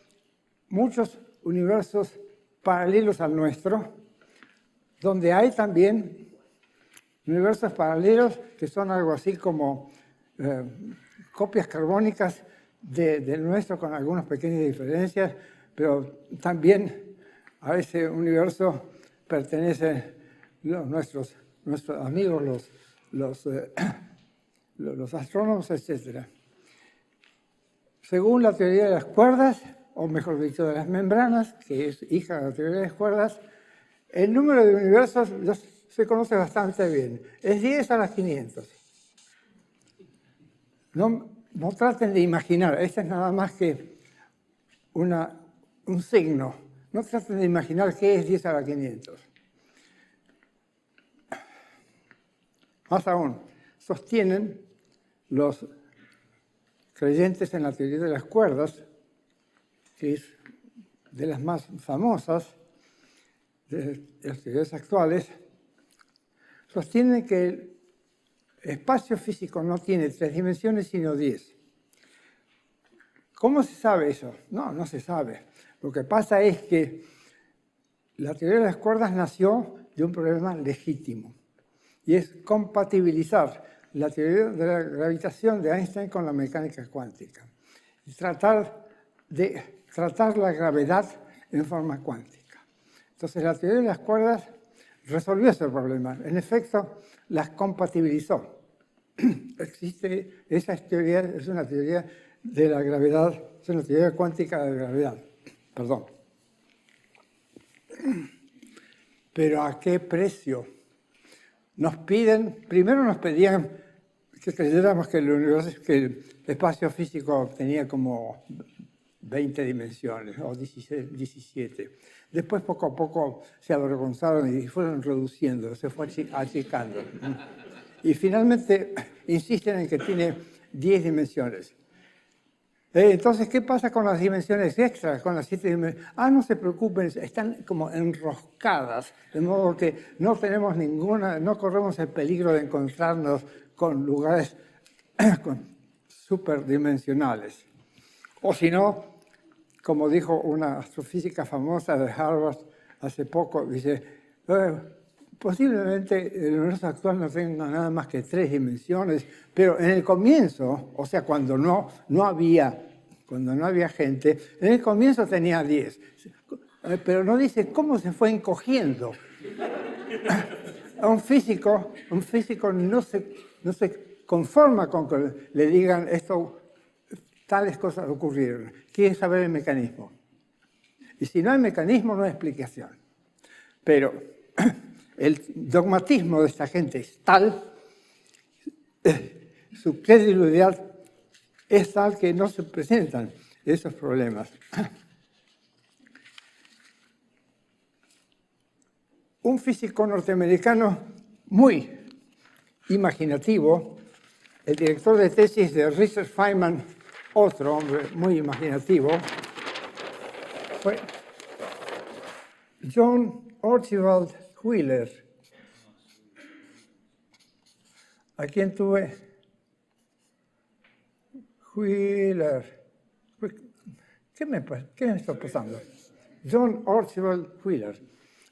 muchos universos paralelos al nuestro, donde hay también universos paralelos que son algo así como copias carbónicas del nuestro con algunas pequeñas diferencias, pero también a ese universo pertenecen nuestros amigos, los astrónomos, etc. Según la teoría de las cuerdas, o mejor dicho, de las membranas, que es hija de la teoría de las cuerdas, el número de universos se conoce bastante bien. Es 10 a las 500. No traten de imaginar, este es nada más que un signo. No traten de imaginar qué es 10 a la 500. Más aún, sostienen los creyentes en la teoría de las cuerdas, que es de las más famosas de las teorías actuales, sostienen que el espacio físico no tiene 3 dimensiones, sino 10. ¿Cómo se sabe eso? No, no se sabe. Lo que pasa es que la teoría de las cuerdas nació de un problema legítimo, y es compatibilizar la teoría de la gravitación de Einstein con la mecánica cuántica, y tratar la gravedad en forma cuántica. Entonces, la teoría de las cuerdas resolvió ese problema. En efecto, las compatibilizó. Existe esa teoría, es una teoría de la gravedad, es una teoría cuántica de gravedad. Perdón. Pero ¿a qué precio? Primero nos pedían que creyéramos que el espacio físico tenía como 20 dimensiones o 17. Después, poco a poco, se avergonzaron y fueron reduciendo, se fue achicando. Y finalmente insisten en que tiene 10 dimensiones. Entonces, ¿qué pasa con las dimensiones extras, con las 7 dimensiones? No se preocupen, están como enroscadas, de modo que no tenemos no corremos el peligro de encontrarnos con lugares superdimensionales. O si no, como dijo una astrofísica famosa de Harvard hace poco, dice, posiblemente el universo actual no tenga nada más que 3 dimensiones, pero en el comienzo, o sea, cuando no había gente, en el comienzo tenía 10. Pero no dice cómo se fue encogiendo. A un físico no se conforma con que le digan tales cosas ocurrieron. Quiere saber el mecanismo. Y si no hay mecanismo, no hay explicación. Pero el dogmatismo de esta gente es tal, su credibilidad es tal que no se presentan esos problemas. Un físico norteamericano muy imaginativo, el director de tesis de Richard Feynman, otro hombre muy imaginativo, fue John Archibald Wheeler, a quien tuve Wheeler. ¿Qué me está pasando? John Archibald Wheeler,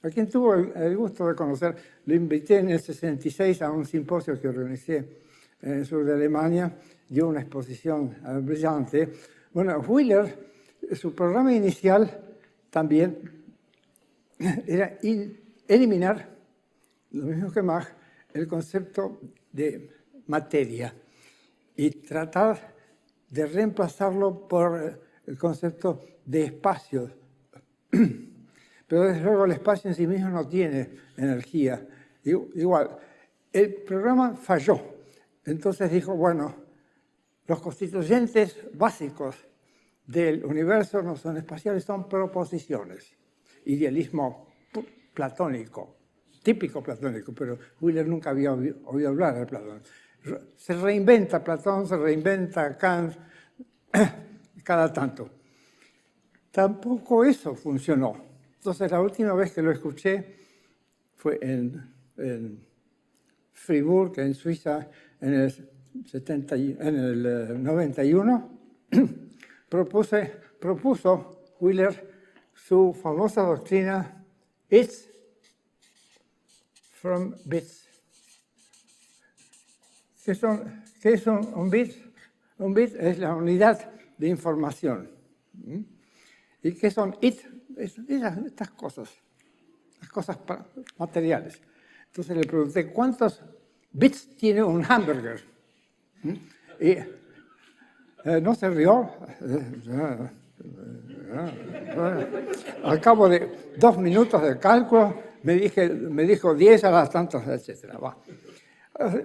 a quien tuve el gusto de conocer. Lo invité en el 66 a un simposio que organicé en el sur de Alemania. Dio una exposición brillante. Bueno, Wheeler, su programa inicial también era eliminar, lo mismo que Mach, el concepto de materia y tratar de reemplazarlo por el concepto de espacio. Pero desde luego el espacio en sí mismo no tiene energía. Igual, el programa falló. Entonces dijo, bueno, los constituyentes básicos del universo no son espaciales, son proposiciones. Idealismo platónico, típico platónico, pero Wheeler nunca había oído hablar de Platón. Se reinventa Platón, se reinventa Kant cada tanto. Tampoco eso funcionó. Entonces, la última vez que lo escuché fue en Fribourg, en Suiza, en el 91. Propuso Wheeler su famosa doctrina It's from bits. ¿Qué es un bit? Un bit es la unidad de información. ¿Y qué son estas cosas? Las cosas materiales. Entonces le pregunté, ¿cuántos bits tiene un hamburger? Y no se rió. Al cabo de 2 minutos de cálculo me dijo 10 a las tantas, etc.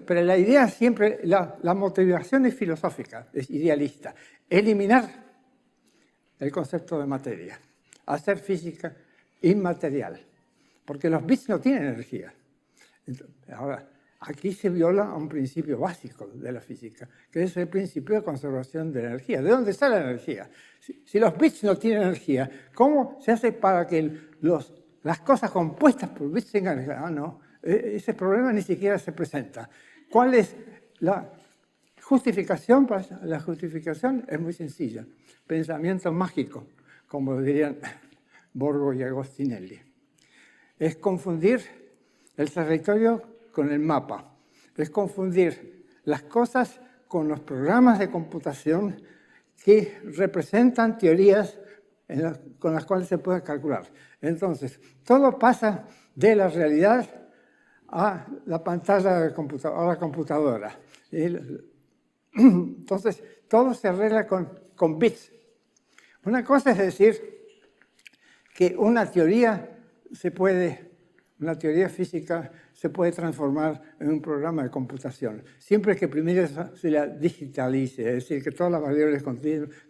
Pero la idea siempre, la motivación es filosófica, es idealista. Eliminar el concepto de materia, hacer física inmaterial, porque los bits no tienen energía. Ahora, aquí se viola un principio básico de la física, que es el principio de conservación de la energía. ¿De dónde está la energía? Si los bits no tienen energía, ¿cómo se hace para que las cosas compuestas por bits tengan energía? Ah, no, ese problema ni siquiera se presenta. ¿Cuál es la justificación? La justificación es muy sencilla. Pensamiento mágico, como dirían Borgo y Agostinelli. Es confundir el territorio con el mapa. Es confundir las cosas con los programas de computación que representan teorías con las cuales se puede calcular. Entonces, todo pasa de la realidad a la pantalla de a la computadora. Entonces, todo se arregla con bits. Una cosa es decir que una teoría física se puede transformar en un programa de computación, siempre que primero se la digitalice, es decir, que todas las variables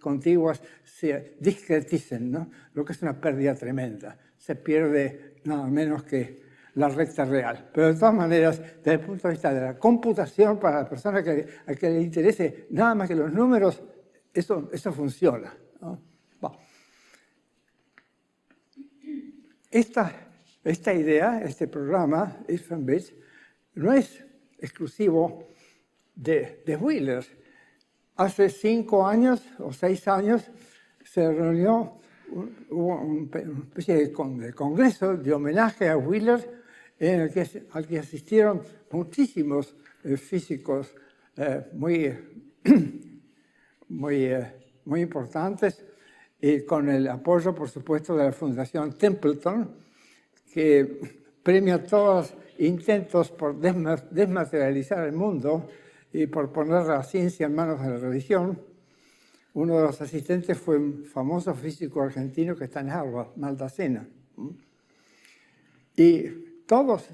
contiguas se discreticen, ¿no? Lo que es una pérdida tremenda. Se pierde nada menos que la recta real. Pero de todas maneras, desde el punto de vista de la computación, para la persona a que le interese nada más que los números, eso funciona, ¿no? Bueno. Esta idea, este programa, Ifs and Bits, no es exclusivo de Wheeler. Hace 5 años o 6 años se reunió, hubo una especie de congreso de homenaje a Wheeler al que asistieron muchísimos físicos muy importantes, y con el apoyo, por supuesto, de la Fundación Templeton, que premia todos los intentos por desmaterializar el mundo y por poner la ciencia en manos de la religión. Uno de los asistentes fue un famoso físico argentino que está en Harvard, Maldacena. Y todos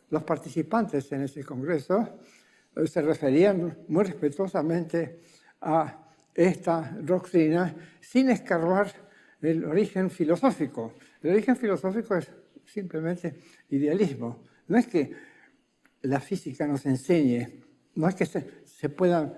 los participantes en ese congreso se referían muy respetuosamente a esta doctrina sin escarbar el origen filosófico. El origen filosófico es simplemente idealismo. No es que la física nos enseñe, no es que se puedan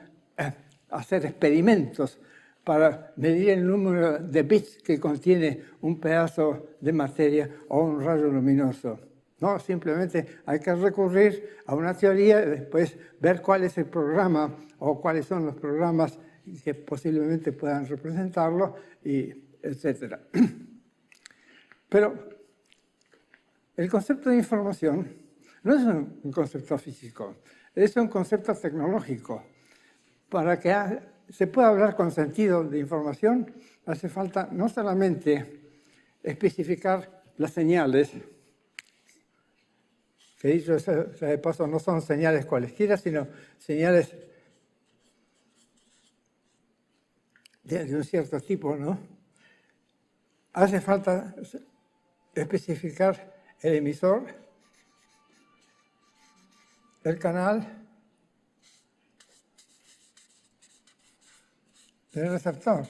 hacer experimentos para medir el número de bits que contiene un pedazo de materia o un rayo luminoso. No, simplemente hay que recurrir a una teoría y después ver cuál es el programa o cuáles son los programas que posiblemente puedan representarlo, etc. Pero el concepto de información no es un concepto físico, es un concepto tecnológico. Para que se pueda hablar con sentido de información, hace falta no solamente especificar las señales, que dicho sea de paso no son señales cualesquiera, sino señales de un cierto tipo, ¿no? Hace falta especificar el emisor, el canal, el receptor.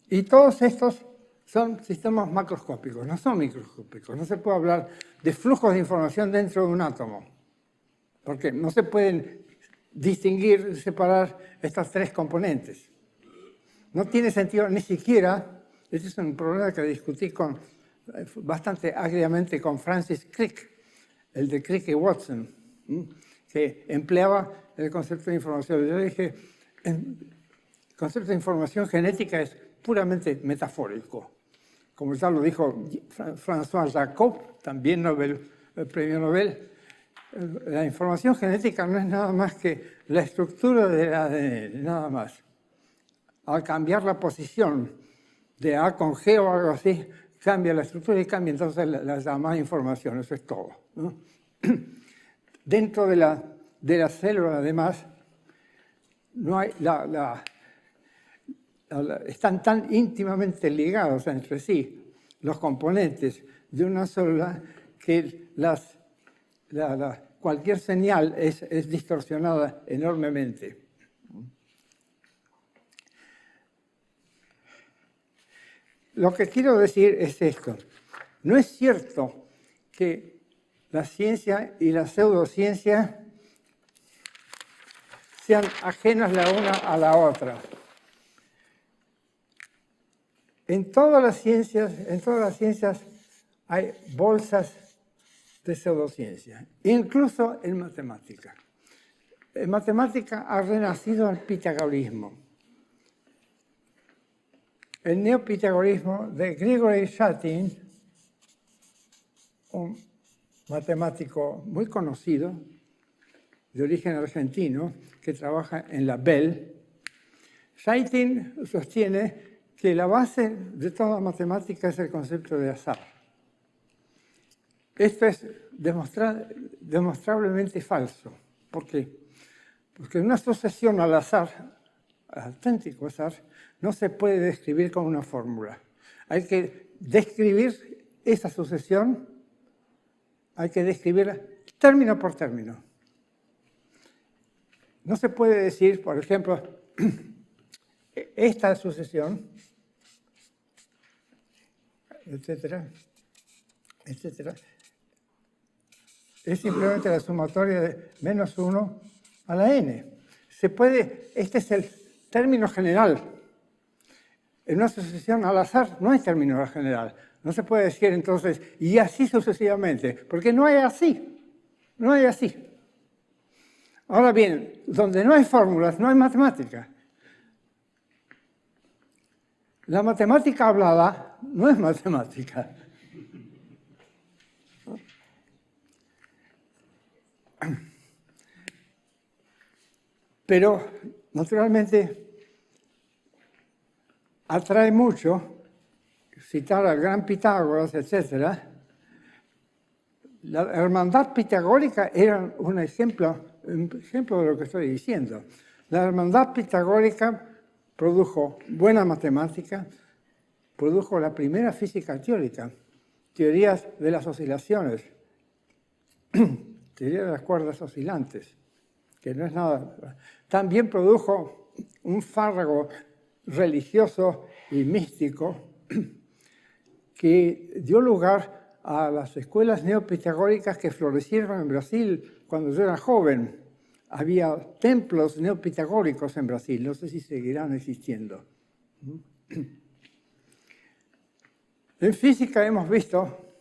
Y todos estos son sistemas macroscópicos, no son microscópicos. No se puede hablar de flujos de información dentro de un átomo, porque no se pueden distinguir, separar estas 3 componentes. No tiene sentido ni siquiera, este es un problema que discutí bastante agriamente con Francis Crick, el de Crick y Watson, que empleaba el concepto de información. Yo dije, el concepto de información genética es puramente metafórico. Como ya lo dijo François Jacob, también premio Nobel, la información genética no es nada más que la estructura del ADN, nada más. Al cambiar la posición de A con G o algo así, cambia la estructura y cambia entonces la llamada información, eso es todo, ¿no? Dentro de la célula, además, no hay están tan íntimamente ligados entre sí los componentes de una célula que cualquier señal es distorsionada enormemente. Lo que quiero decir es esto. No es cierto que la ciencia y la pseudociencia sean ajenas la una a la otra. En todas las ciencias hay bolsas de pseudociencia, incluso en matemática. En matemática ha renacido el pitagorismo. El neopitagorismo de Grigori Shatin, un matemático muy conocido, de origen argentino, que trabaja en la Bell. Shatin sostiene que la base de toda matemática es el concepto de azar. Esto es demostrablemente falso. ¿Por qué? Porque una sucesión al azar, al auténtico azar, no se puede describir con una fórmula. Hay que describir esa sucesión, hay que describirla término por término. No se puede decir, por ejemplo, esta sucesión, etcétera, etcétera, es simplemente la sumatoria de menos 1 a la n. Se puede, este es el término general. En una sucesión al azar no hay término general. No se puede decir entonces, y así sucesivamente, porque no hay así. No hay así. Ahora bien, donde no hay fórmulas, no hay matemática. La matemática hablada no es matemática. Pero, naturalmente, atrae mucho citar al gran Pitágoras, etc. La hermandad pitagórica era un ejemplo de lo que estoy diciendo. La hermandad pitagórica produjo buena matemática, produjo la primera física teórica, teorías de las oscilaciones, teoría de las cuerdas oscilantes, que no es nada. También produjo un fárrago religioso y místico que dio lugar a las escuelas neopitagóricas que florecieron en Brasil cuando yo era joven. Había templos neopitagóricos en Brasil, no sé si seguirán existiendo. En física hemos visto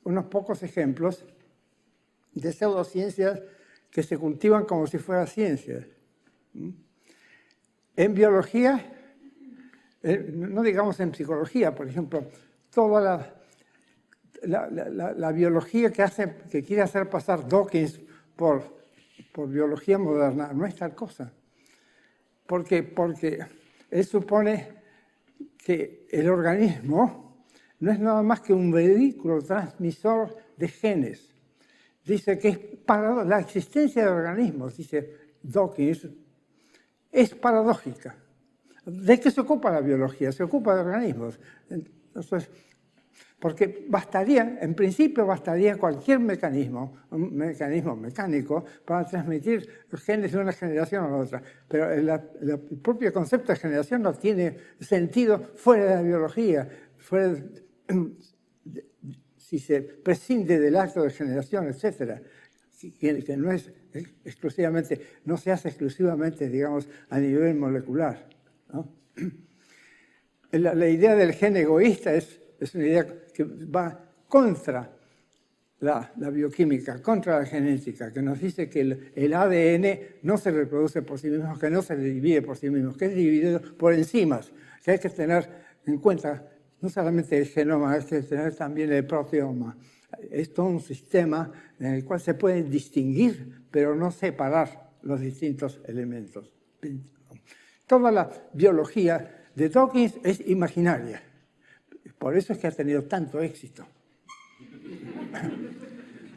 unos pocos ejemplos de pseudociencias que se cultivan como si fueran ciencias. En biología, no digamos en psicología, por ejemplo, toda la biología que quiere hacer pasar Dawkins por biología moderna no es tal cosa. Porque él supone que el organismo no es nada más que un vehículo transmisor de genes. Dice que es la existencia de organismos, dice Dawkins, es paradójica. ¿De qué se ocupa la biología? Se ocupa de organismos. Entonces, porque en principio bastaría cualquier mecanismo, un mecanismo mecánico, para transmitir los genes de una generación a la otra. Pero el propio concepto de generación no tiene sentido fuera de la biología, si se prescinde del acto de generación, etc., que no es exclusivamente, no se hace exclusivamente, digamos, a nivel molecular, ¿no? La idea del gen egoísta es una idea que va contra la bioquímica, contra la genética, que nos dice que el ADN no se reproduce por sí mismo, que no se divide por sí mismo, que es dividido por enzimas, que hay que tener en cuenta no solamente el genoma, hay que tener también el proteoma. Es todo un sistema en el cual se puede distinguir, pero no separar los distintos elementos. Toda la biología de Dawkins es imaginaria. Por eso es que ha tenido tanto éxito.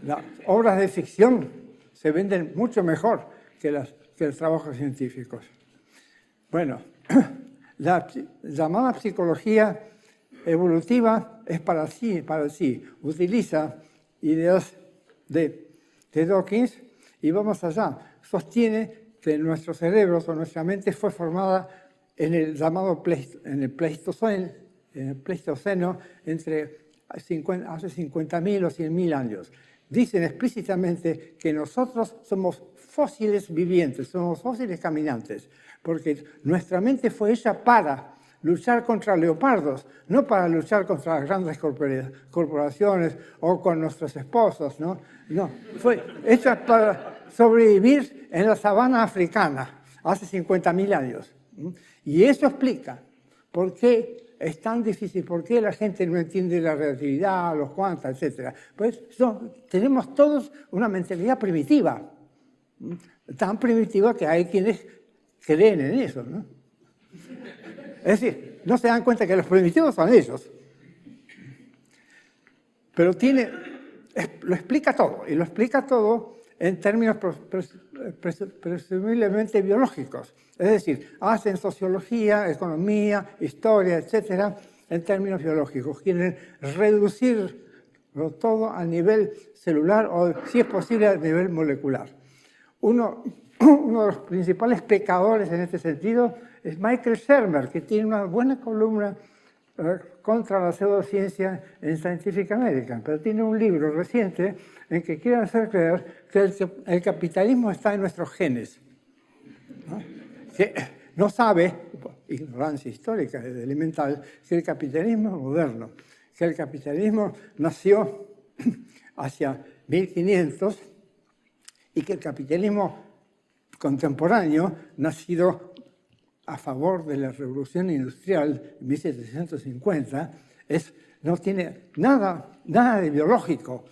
Las obras de ficción se venden mucho mejor que los trabajos científicos. Bueno, la llamada psicología evolutiva es para sí. Utiliza ideas de Dawkins y vamos allá. Sostiene que nuestro cerebro o nuestra mente fue formada en el llamado Pleistoceno entre hace 50.000 o 100.000 años. Dicen explícitamente que nosotros somos fósiles vivientes, somos fósiles caminantes, porque nuestra mente fue hecha para luchar contra leopardos, no para luchar contra las grandes corporaciones o con nuestros esposos, ¿no? No, fue hecha para sobrevivir en la sabana africana hace 50.000 años. Y eso explica por qué es tan difícil, por qué la gente no entiende la relatividad, los cuantos, etc. Pues tenemos todos una mentalidad primitiva, tan primitiva que hay quienes creen en eso, ¿no? Es decir, no se dan cuenta que los primitivos son ellos. Pero lo explica todo, y lo explica todo en términos presumiblemente biológicos. Es decir, hacen sociología, economía, historia, etcétera, en términos biológicos. Quieren reducirlo todo a nivel celular o, si es posible, a nivel molecular. Uno de los principales pecadores en este sentido es Michael Shermer, que tiene una buena columna contra la pseudociencia en Scientific American, pero tiene un libro reciente en que quiere hacer creer que el capitalismo está en nuestros genes. Que no sabe, ignorancia histórica elemental, que el capitalismo es moderno, que el capitalismo nació hacia 1500 y que el capitalismo contemporáneo, nacido a favor de la revolución industrial en 1750, no tiene nada de biológico,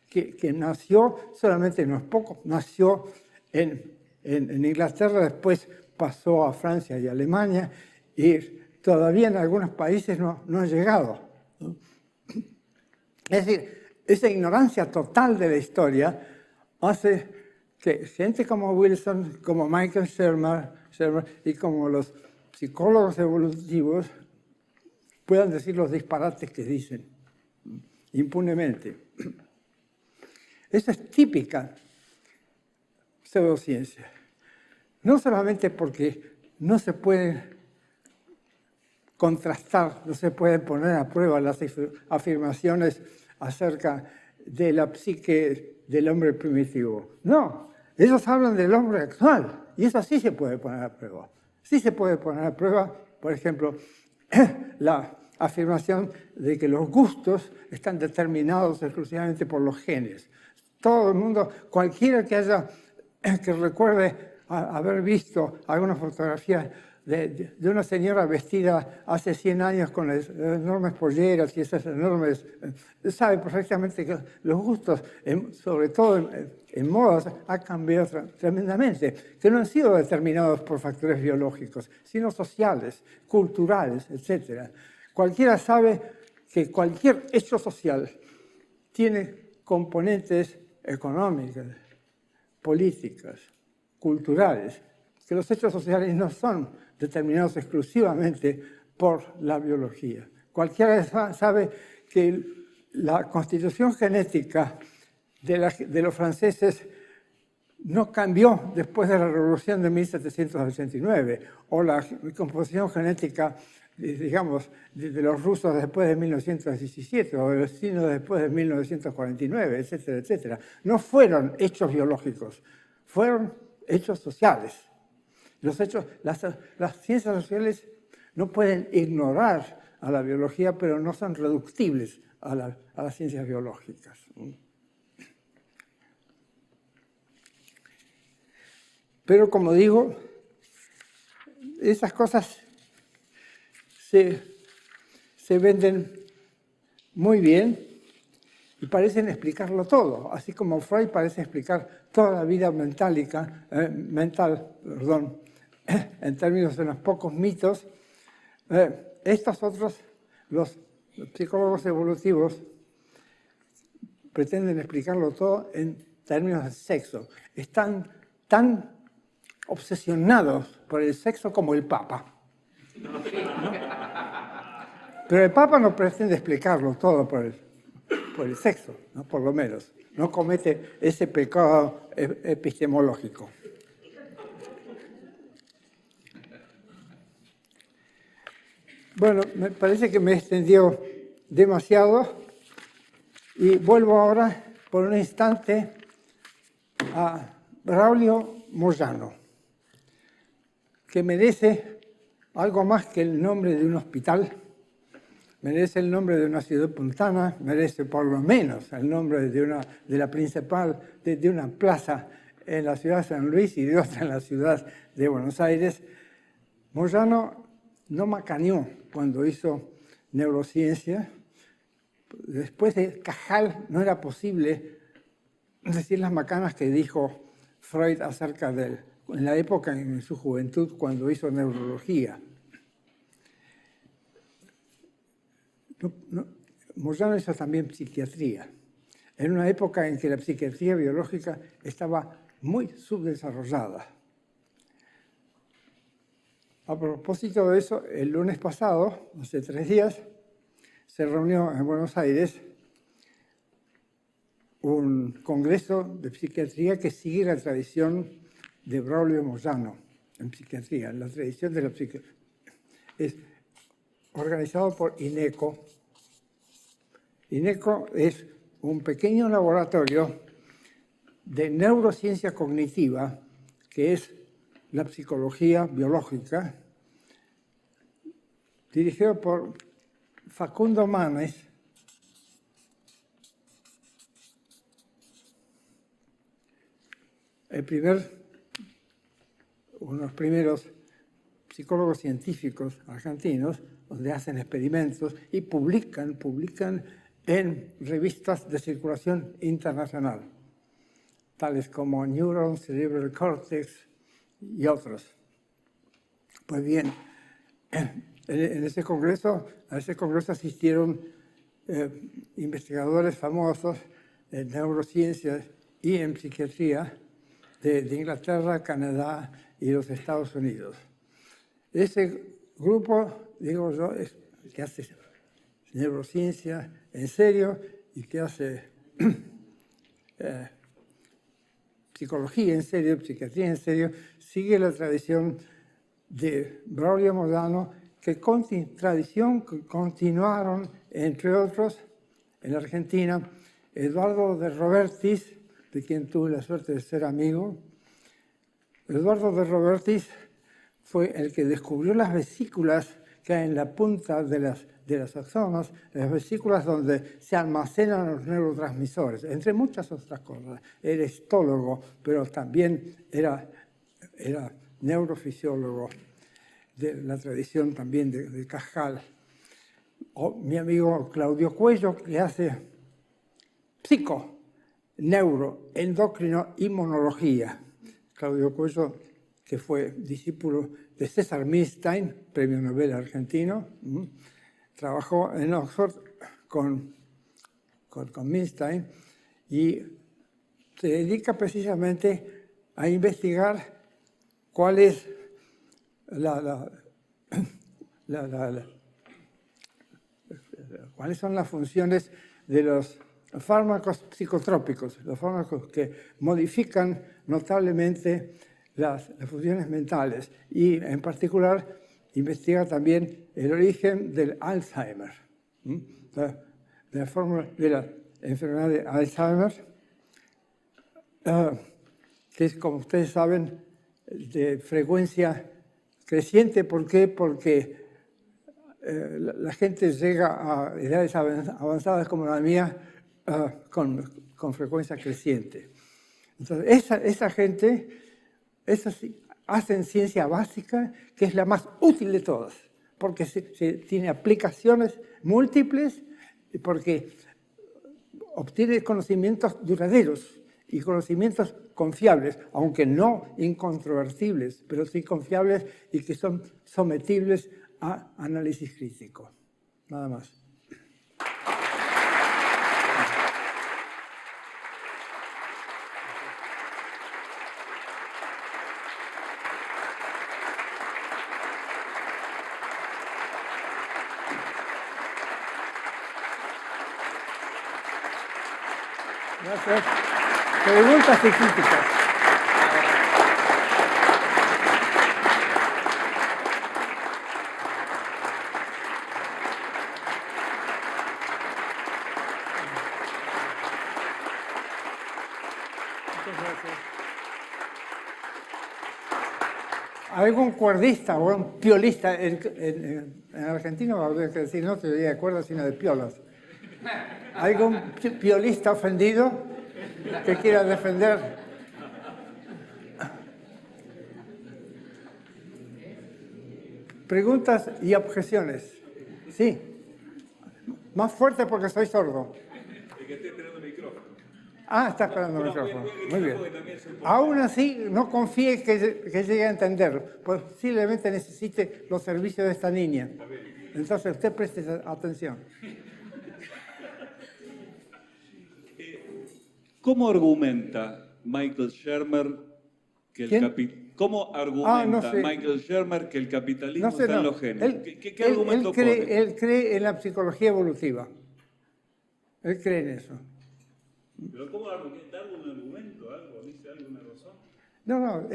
que nació solamente, no es poco, nació en Inglaterra, después pasó a Francia y Alemania, y todavía en algunos países no ha llegado. Es decir, esa ignorancia total de la historia hace que gente como Wilson, como Michael Shermer y como los psicólogos evolutivos puedan decir los disparates que dicen impunemente. Esa es típica pseudociencia. No solamente porque no se puede contrastar, no se pueden poner a prueba las afirmaciones acerca de la psique del hombre primitivo. No, ellos hablan del hombre actual y eso sí se puede poner a prueba. Sí se puede poner a prueba, por ejemplo, la afirmación de que los gustos están determinados exclusivamente por los genes. Todo el mundo, cualquiera que recuerde haber visto alguna fotografía de una señora vestida hace 100 años con las enormes polleras y esas enormes... sabe perfectamente que los gustos, sobre todo en modas, han cambiado tremendamente, que no han sido determinados por factores biológicos, sino sociales, culturales, etc. Cualquiera sabe que cualquier hecho social tiene componentes económicas, políticas, culturales, que los hechos sociales no son determinados exclusivamente por la biología. Cualquiera sabe que la constitución genética de los franceses no cambió después de la Revolución de 1789, o la composición genética, digamos, de los rusos después de 1917, o de los chinos después de 1949, etcétera, etcétera. No fueron hechos biológicos, fueron hechos sociales. Las ciencias sociales no pueden ignorar a la biología, pero no son reductibles a las ciencias biológicas. Pero, como digo, esas cosas se venden muy bien y parecen explicarlo todo, así como Freud parece explicar toda la vida mental, en términos de unos pocos mitos. Estos otros, los psicólogos evolutivos, pretenden explicarlo todo en términos de sexo. Están tan obsesionados por el sexo como el Papa. ¿No? Pero el Papa no pretende explicarlo todo por el sexo, ¿no? Por lo menos. No comete ese pecado epistemológico. Bueno, me parece que me he extendido demasiado y vuelvo ahora por un instante a Braulio Moyano, que merece algo más que el nombre de un hospital, merece el nombre de una ciudad puntana, merece por lo menos el nombre de la principal, de una plaza en la ciudad de San Luis y de otra en la ciudad de Buenos Aires. Moyano no macaneó cuando hizo neurociencia. Después de Cajal no era posible decir las macanas que dijo Freud acerca de él, en la época, en su juventud, cuando hizo neurología. Moyano hizo también psiquiatría, en una época en que la psiquiatría biológica estaba muy subdesarrollada. A propósito de eso, el lunes pasado, hace 3 días, se reunió en Buenos Aires un congreso de psiquiatría que sigue la tradición de Braulio Moyano en psiquiatría, la tradición de la psiquiatría. Es organizado por INECO. INECO es un pequeño laboratorio de neurociencia cognitiva, que es la psicología biológica, dirigido por Facundo Manes, uno de los primeros psicólogos científicos argentinos, donde hacen experimentos y publican en revistas de circulación internacional, tales como Neuron, Cerebral Cortex y otros. Pues bien, a ese congreso asistieron investigadores famosos en neurociencias y en psiquiatría de Inglaterra, Canadá y los Estados Unidos. Ese grupo, digo yo, es el que hace neurociencia en serio y que hace psicología en serio, psiquiatría en serio, sigue la tradición de Braulio Moyano, tradición que continuaron, entre otros, en Argentina, Eduardo de Robertis, de quien tuve la suerte de ser amigo. Eduardo de Robertis fue el que descubrió las vesículas que hay en la punta de las axonas, las vesículas donde se almacenan los neurotransmisores, entre muchas otras cosas. Era histólogo, pero también era neurofisiólogo de la tradición también de Cajal. O mi amigo Claudio Cuello, que hace neuro, endocrino, inmunología. Claudio Cuello, que fue discípulo de César Milstein, premio Nobel argentino, trabajó en Oxford con Milstein y se dedica precisamente a investigar cuál es cuáles son las funciones de los fármacos psicotrópicos, los fármacos que modifican notablemente las funciones mentales y, en particular, investiga también el origen del Alzheimer, de la enfermedad de Alzheimer, que es, como ustedes saben, de frecuencia creciente. ¿Por qué? Porque la gente llega a edades avanzadas como la mía con frecuencia creciente. Entonces, esa gente, hacen ciencia básica, que es la más útil de todas, porque tiene aplicaciones múltiples, porque obtiene conocimientos duraderos y conocimientos confiables, aunque no incontrovertibles, pero sí confiables y que son sometibles a análisis crítico. Nada más. Gracias. Preguntas y críticas. Muchas gracias. ¿Algún cuerdista o un piolista? En Argentina va a haber que decir no teoría de cuerdas, sino de piolas. ¿Algún piolista ofendido que quiera defender? Preguntas y objeciones. Sí. Más fuerte porque soy sordo. Y que esté esperando el micrófono. Ah, está esperando el micrófono. Muy bien. Aún así, no confíe que llegue a entender. Posiblemente necesite los servicios de esta niña. Entonces, usted preste atención. ¿Cómo argumenta Michael Shermer que Michael Shermer que el capitalismo está en los genes? ¿Qué argumento pone? Él cree en la psicología evolutiva. Él cree en eso. ¿Pero cómo da algún argumento, algo, dice alguna razón? No,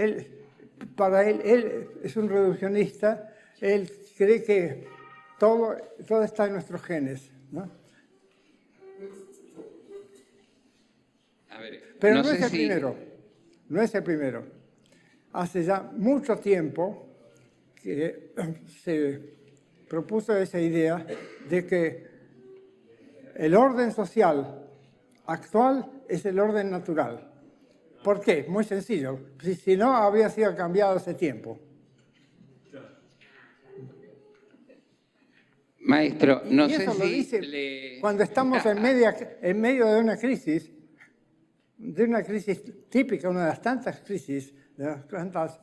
para él es un reduccionista. Él cree que todo está en nuestros genes, ¿no? A ver, Pero no es el primero. No es el primero. Hace ya mucho tiempo que se propuso esa idea de que el orden social actual es el orden natural. ¿Por qué? Muy sencillo. Si no, habría sido cambiado hace tiempo. Maestro, no y sé eso si lo dice cuando estamos en medio de una crisis típica, una de las tantas crisis, de las tantas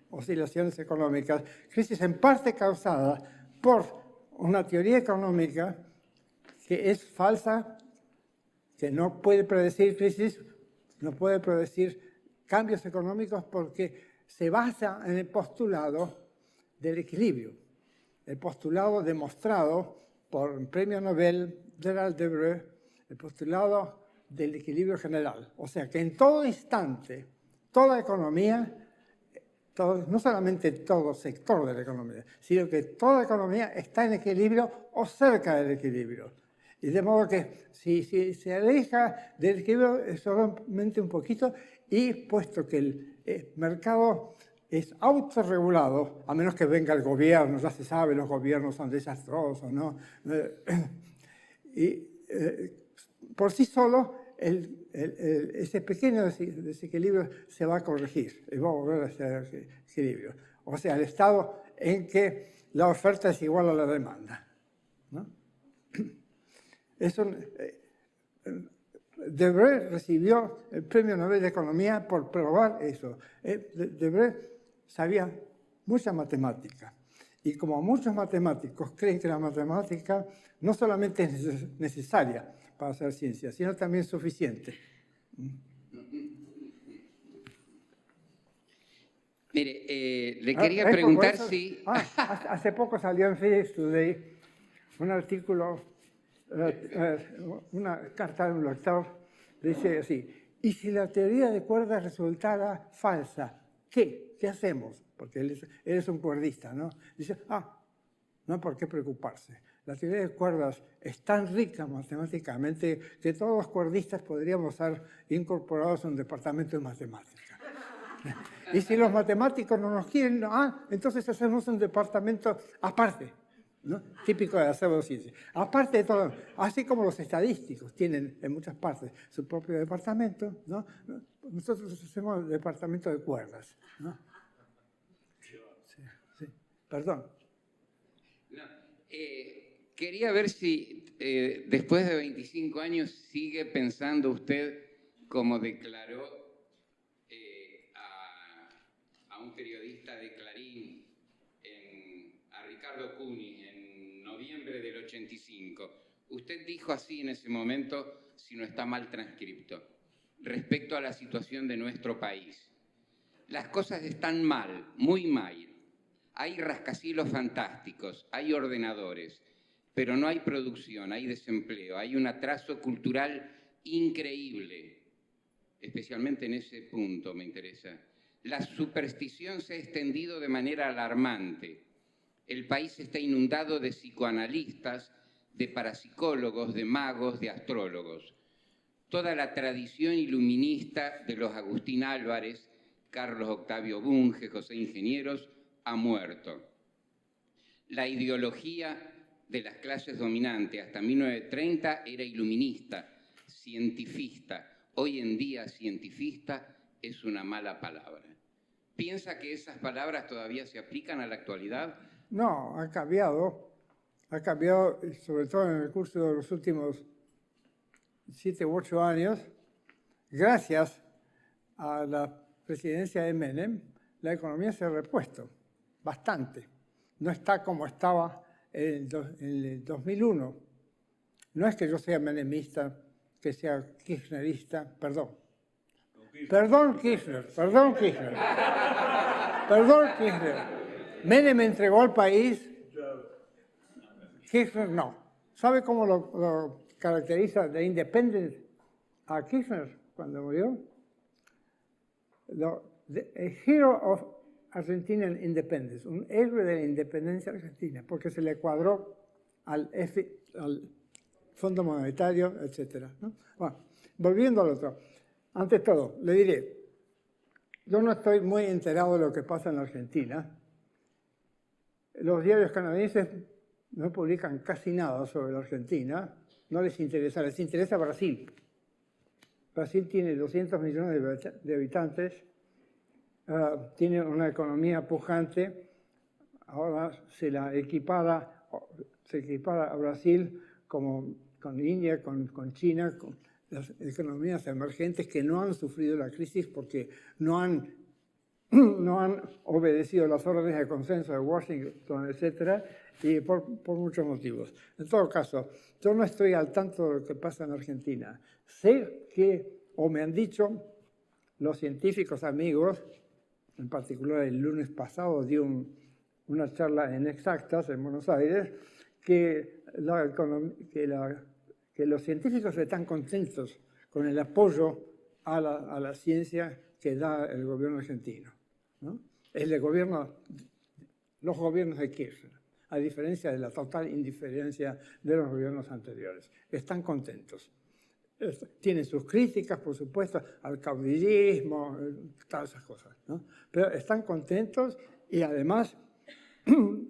oscilaciones económicas, crisis en parte causada por una teoría económica que es falsa, que no puede predecir crisis, no puede predecir cambios económicos porque se basa en el postulado del equilibrio, el postulado demostrado por el premio Nobel Gerald Debreu, el postulado del equilibrio general. O sea que en todo instante, toda economía, no solamente todo sector de la economía, sino que toda economía está en equilibrio o cerca del equilibrio. Y de modo que si se aleja del equilibrio es solamente un poquito, y puesto que el mercado es autorregulado, a menos que venga el gobierno, ya se sabe, los gobiernos son desastrosos, ¿no? Por sí solo, ese pequeño desequilibrio se va a corregir y va a volver a ser equilibrio. O sea, el estado en que la oferta es igual a la demanda, ¿no? Debreu recibió el Premio Nobel de Economía por probar eso. Debreu sabía mucha matemática. Y como muchos matemáticos creen que la matemática no solamente es necesaria para hacer ciencia, sino también suficiente. Mire, le quería preguntar si... Hace poco salió en Physics Today un artículo, una carta de un lector, dice así: ¿y si la teoría de cuerdas resultara falsa? ¿Qué hacemos? Porque él es un cuerdista, ¿no? Dice, no hay por qué preocuparse. La teoría de cuerdas es tan rica matemáticamente que todos los cuerdistas podríamos ser incorporados a un departamento de matemática. Y si los matemáticos no nos quieren, entonces hacemos un departamento aparte, ¿no? Típico de la pseudociencia. Aparte de todo, así como los estadísticos tienen en muchas partes su propio departamento, ¿no? Nosotros hacemos el departamento de cuerdas, ¿no? Sí. Perdón. No, quería ver si después de 25 años sigue pensando usted, como declaró a un periodista de Clarín, a Ricardo Cuny, en noviembre del 85. Usted dijo así en ese momento, si no está mal transcripto, respecto a la situación de nuestro país: las cosas están mal, muy mal. Hay rascacielos fantásticos, hay ordenadores, pero no hay producción, hay desempleo, hay un atraso cultural increíble. Especialmente en ese punto me interesa. La superstición se ha extendido de manera alarmante. El país está inundado de psicoanalistas, de parapsicólogos, de magos, de astrólogos. Toda la tradición iluminista de los Agustín Álvarez, Carlos Octavio Bunge, José Ingenieros, ha muerto. La ideología de las clases dominantes hasta 1930 era iluminista, cientifista. Hoy en día cientifista es una mala palabra. ¿Piensa que esas palabras todavía se aplican a la actualidad? No, ha cambiado sobre todo en el curso de los últimos 7 u 8 años. Gracias a la presidencia de Menem, la economía se ha repuesto bastante. No está como estaba en el 2001. No es que yo sea menemista, que sea kirchnerista, perdón. Perdón Kirchner. Menem entregó al país, Kirchner no. ¿Sabe cómo lo caracteriza de Independent a Kirchner cuando murió? A hero of Argentinian Independence, un héroe de la independencia argentina, porque se le cuadró al Fondo Monetario, etc. ¿no? Bueno, volviendo al otro. Ante todo, le diré, yo no estoy muy enterado de lo que pasa en la Argentina. Los diarios canadienses no publican casi nada sobre la Argentina, no les interesa Brasil. Brasil tiene 200 millones de habitantes, tiene una economía pujante, ahora se equipara a Brasil como con India, con China, con las economías emergentes que no han sufrido la crisis porque no han obedecido las órdenes de consenso de Washington, etc., y por muchos motivos. En todo caso, yo no estoy al tanto de lo que pasa en Argentina. Sé que, o me han dicho los científicos amigos, en particular el lunes pasado di una charla en Exactas en Buenos Aires, que los científicos están contentos con el apoyo a la ciencia que da el gobierno argentino, ¿no? Los gobiernos de Kirchner, a diferencia de la total indiferencia de los gobiernos anteriores. Están contentos. Tienen sus críticas, por supuesto, al caudillismo, todas esas cosas, ¿no? Pero están contentos y además,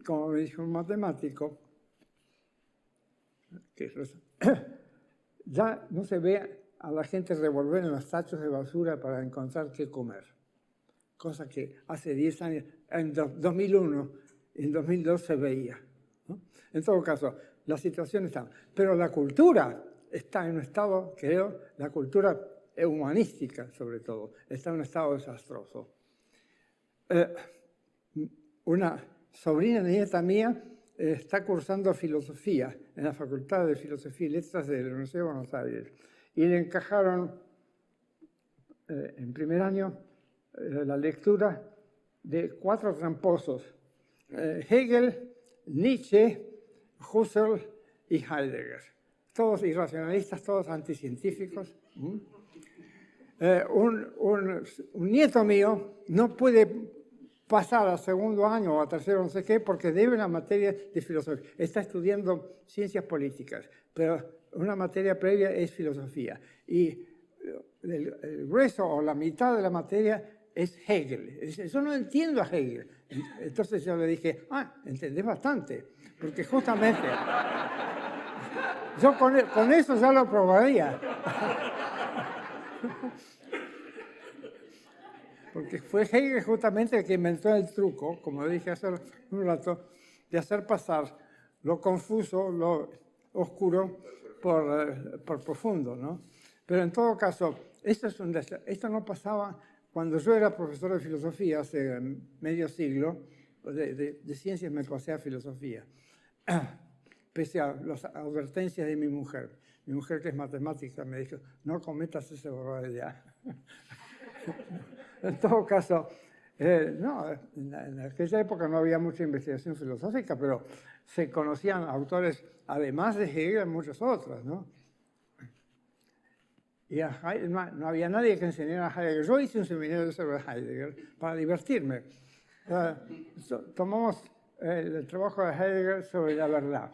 como me dijo un matemático, ya no se ve a la gente revolver en los tachos de basura para encontrar qué comer. Cosa que hace 10 años, en 2001, en 2002 se veía, ¿no? En todo caso, la situación está. Pero la cultura está en un estado, creo, la cultura humanística sobre todo, está en un estado desastroso. Una sobrina nieta mía está cursando filosofía en la Facultad de Filosofía y Letras de la Universidad de Buenos Aires y le encajaron en primer año la lectura de 4 tramposos, Hegel, Nietzsche, Husserl y Heidegger. Todos irracionalistas, todos anticientíficos. Un nieto mío no puede pasar a segundo año o a tercero, no sé qué, porque debe una materia de filosofía. Está estudiando ciencias políticas, pero una materia previa es filosofía. Y el grueso o la mitad de la materia es Hegel. Yo no entiendo a Hegel. Entonces yo le dije, entendés bastante, porque justamente yo con eso ya lo probaría. Porque fue Hegel justamente el que inventó el truco, como dije hace un rato, de hacer pasar lo confuso, lo oscuro, por profundo, ¿no? Pero en todo caso, esto no pasaba cuando yo era profesor de filosofía hace medio siglo, de ciencias me pasé a filosofía, pese a las advertencias de mi mujer. Mi mujer, que es matemática, me dijo, no cometas esa barbaridad. En todo caso, no, en aquella época no había mucha investigación filosófica, pero se conocían autores, además de Hegel, muchos otros, ¿no? Y no había nadie que enseñara a Heidegger. Yo hice un seminario sobre Heidegger para divertirme. Tomamos el trabajo de Heidegger sobre la verdad.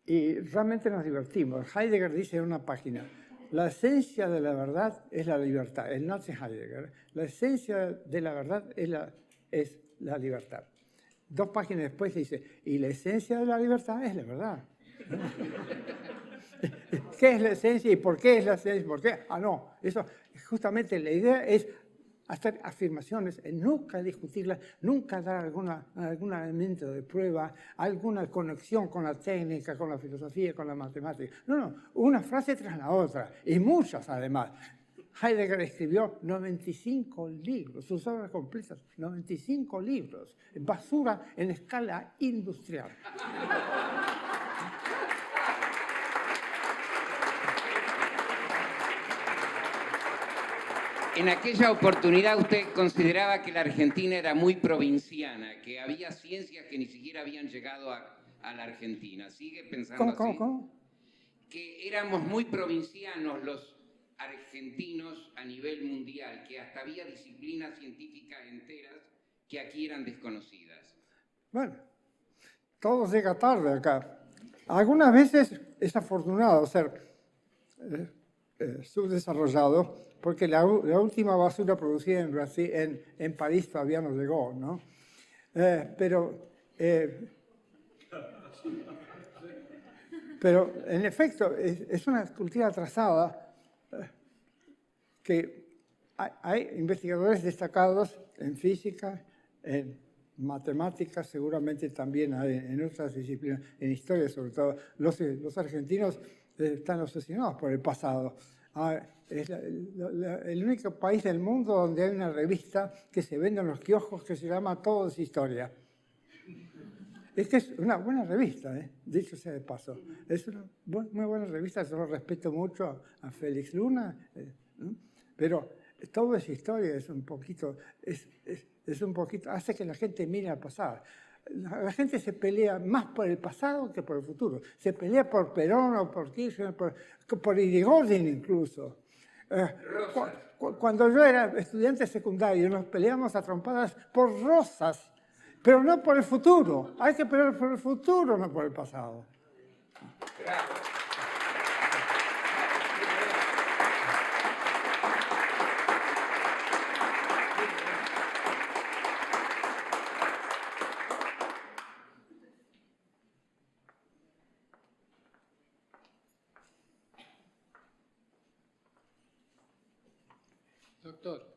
Y realmente nos divertimos. Heidegger dice en una página, la esencia de la verdad es la libertad. El nazi Heidegger, la esencia de la verdad es la libertad. 2 páginas después dice, y la esencia de la libertad es la verdad. ¿Qué es la esencia y por qué es la esencia? ¿Por qué? No, eso justamente la idea es hacer afirmaciones, nunca discutirlas, nunca dar algún elemento de prueba, alguna conexión con la técnica, con la filosofía, con la matemática. No, una frase tras la otra, y muchas además. Heidegger escribió 95 libros, sus obras completas, 95 libros, basura en escala industrial. En aquella oportunidad usted consideraba que la Argentina era muy provinciana, que había ciencias que ni siquiera habían llegado a la Argentina. ¿Sigue pensando así? ¿Cómo? Que éramos muy provincianos los argentinos a nivel mundial, que hasta había disciplinas científicas enteras que aquí eran desconocidas. Bueno, todo llega tarde acá. Algunas veces es afortunado ser subdesarrollado, porque la última basura producida en Brasil, en París todavía no llegó, ¿no? Pero en efecto es una cultura atrasada que hay investigadores destacados en física, en matemáticas, seguramente también hay en otras disciplinas, en historia sobre todo. Los argentinos están obsesionados por el pasado. Es el único país del mundo donde hay una revista que se vende en los kioscos que se llama Todo es Historia. Es que es una buena revista, dicho sea de paso. Es una muy buena revista, yo lo respeto mucho a Félix Luna, ¿no? Pero Todo es Historia, es un poquito, hace que la gente mire al pasado. La gente se pelea más por el pasado que por el futuro. Se pelea por Perón o por Kirchner, por Irigoyen incluso. Cuando yo era estudiante secundario nos peleamos a trompadas por Rosas, pero no por el futuro. Hay que pelear por el futuro, no por el pasado. Doctor,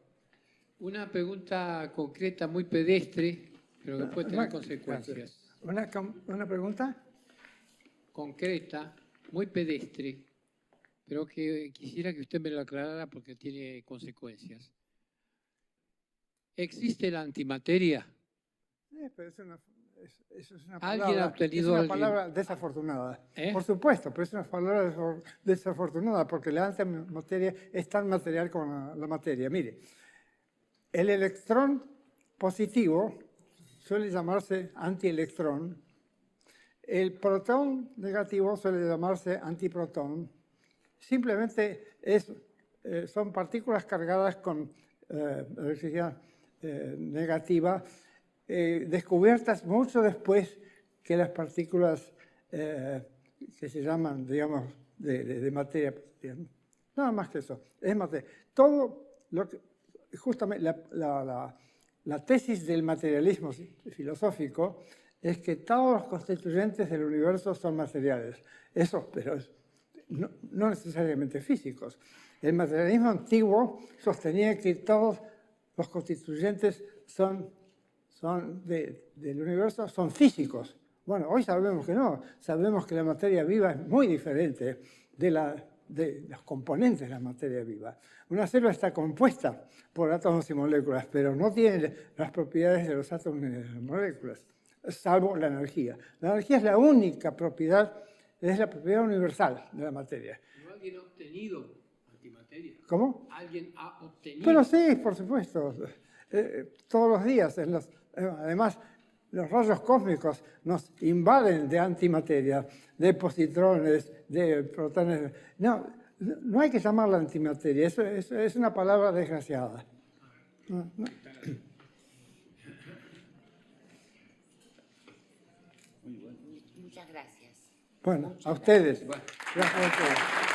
una pregunta concreta, muy pedestre, pero que puede tener consecuencias. ¿Una pregunta? Concreta, muy pedestre, pero que quisiera que usted me lo aclarara porque tiene consecuencias. ¿Existe la antimateria? Pero es una ¿Alguien ha obtenido palabra desafortunada. ¿Eh? Por supuesto, pero es una palabra desafortunada porque la antimateria es tan material como la materia. Mire, el electrón positivo suele llamarse antielectrón, el protón negativo suele llamarse antiprotón. Simplemente son partículas cargadas con electricidad negativa, descubiertas mucho después que las partículas que se llaman, digamos, de materia. Nada más que eso, es materia. Todo lo que, justamente la tesis del materialismo filosófico es que todos los constituyentes del universo son materiales. Eso, pero no necesariamente físicos. El materialismo antiguo sostenía que todos los constituyentes del universo son físicos. Bueno, hoy sabemos que no. Sabemos que la materia viva es muy diferente de los componentes de la materia viva. Una célula está compuesta por átomos y moléculas, pero no tiene las propiedades de los átomos ni de las moléculas, salvo la energía. La energía es la única propiedad, es la propiedad universal de la materia. ¿No alguien ha obtenido antimateria? ¿Cómo? ¿Alguien ha obtenido? Pero sí, por supuesto. Todos los días. Además, los rayos cósmicos nos invaden de antimateria, de positrones, de protones. No hay que llamarla antimateria, eso es una palabra desgraciada. No. Muchas gracias. Bueno, a ustedes. Gracias a ustedes.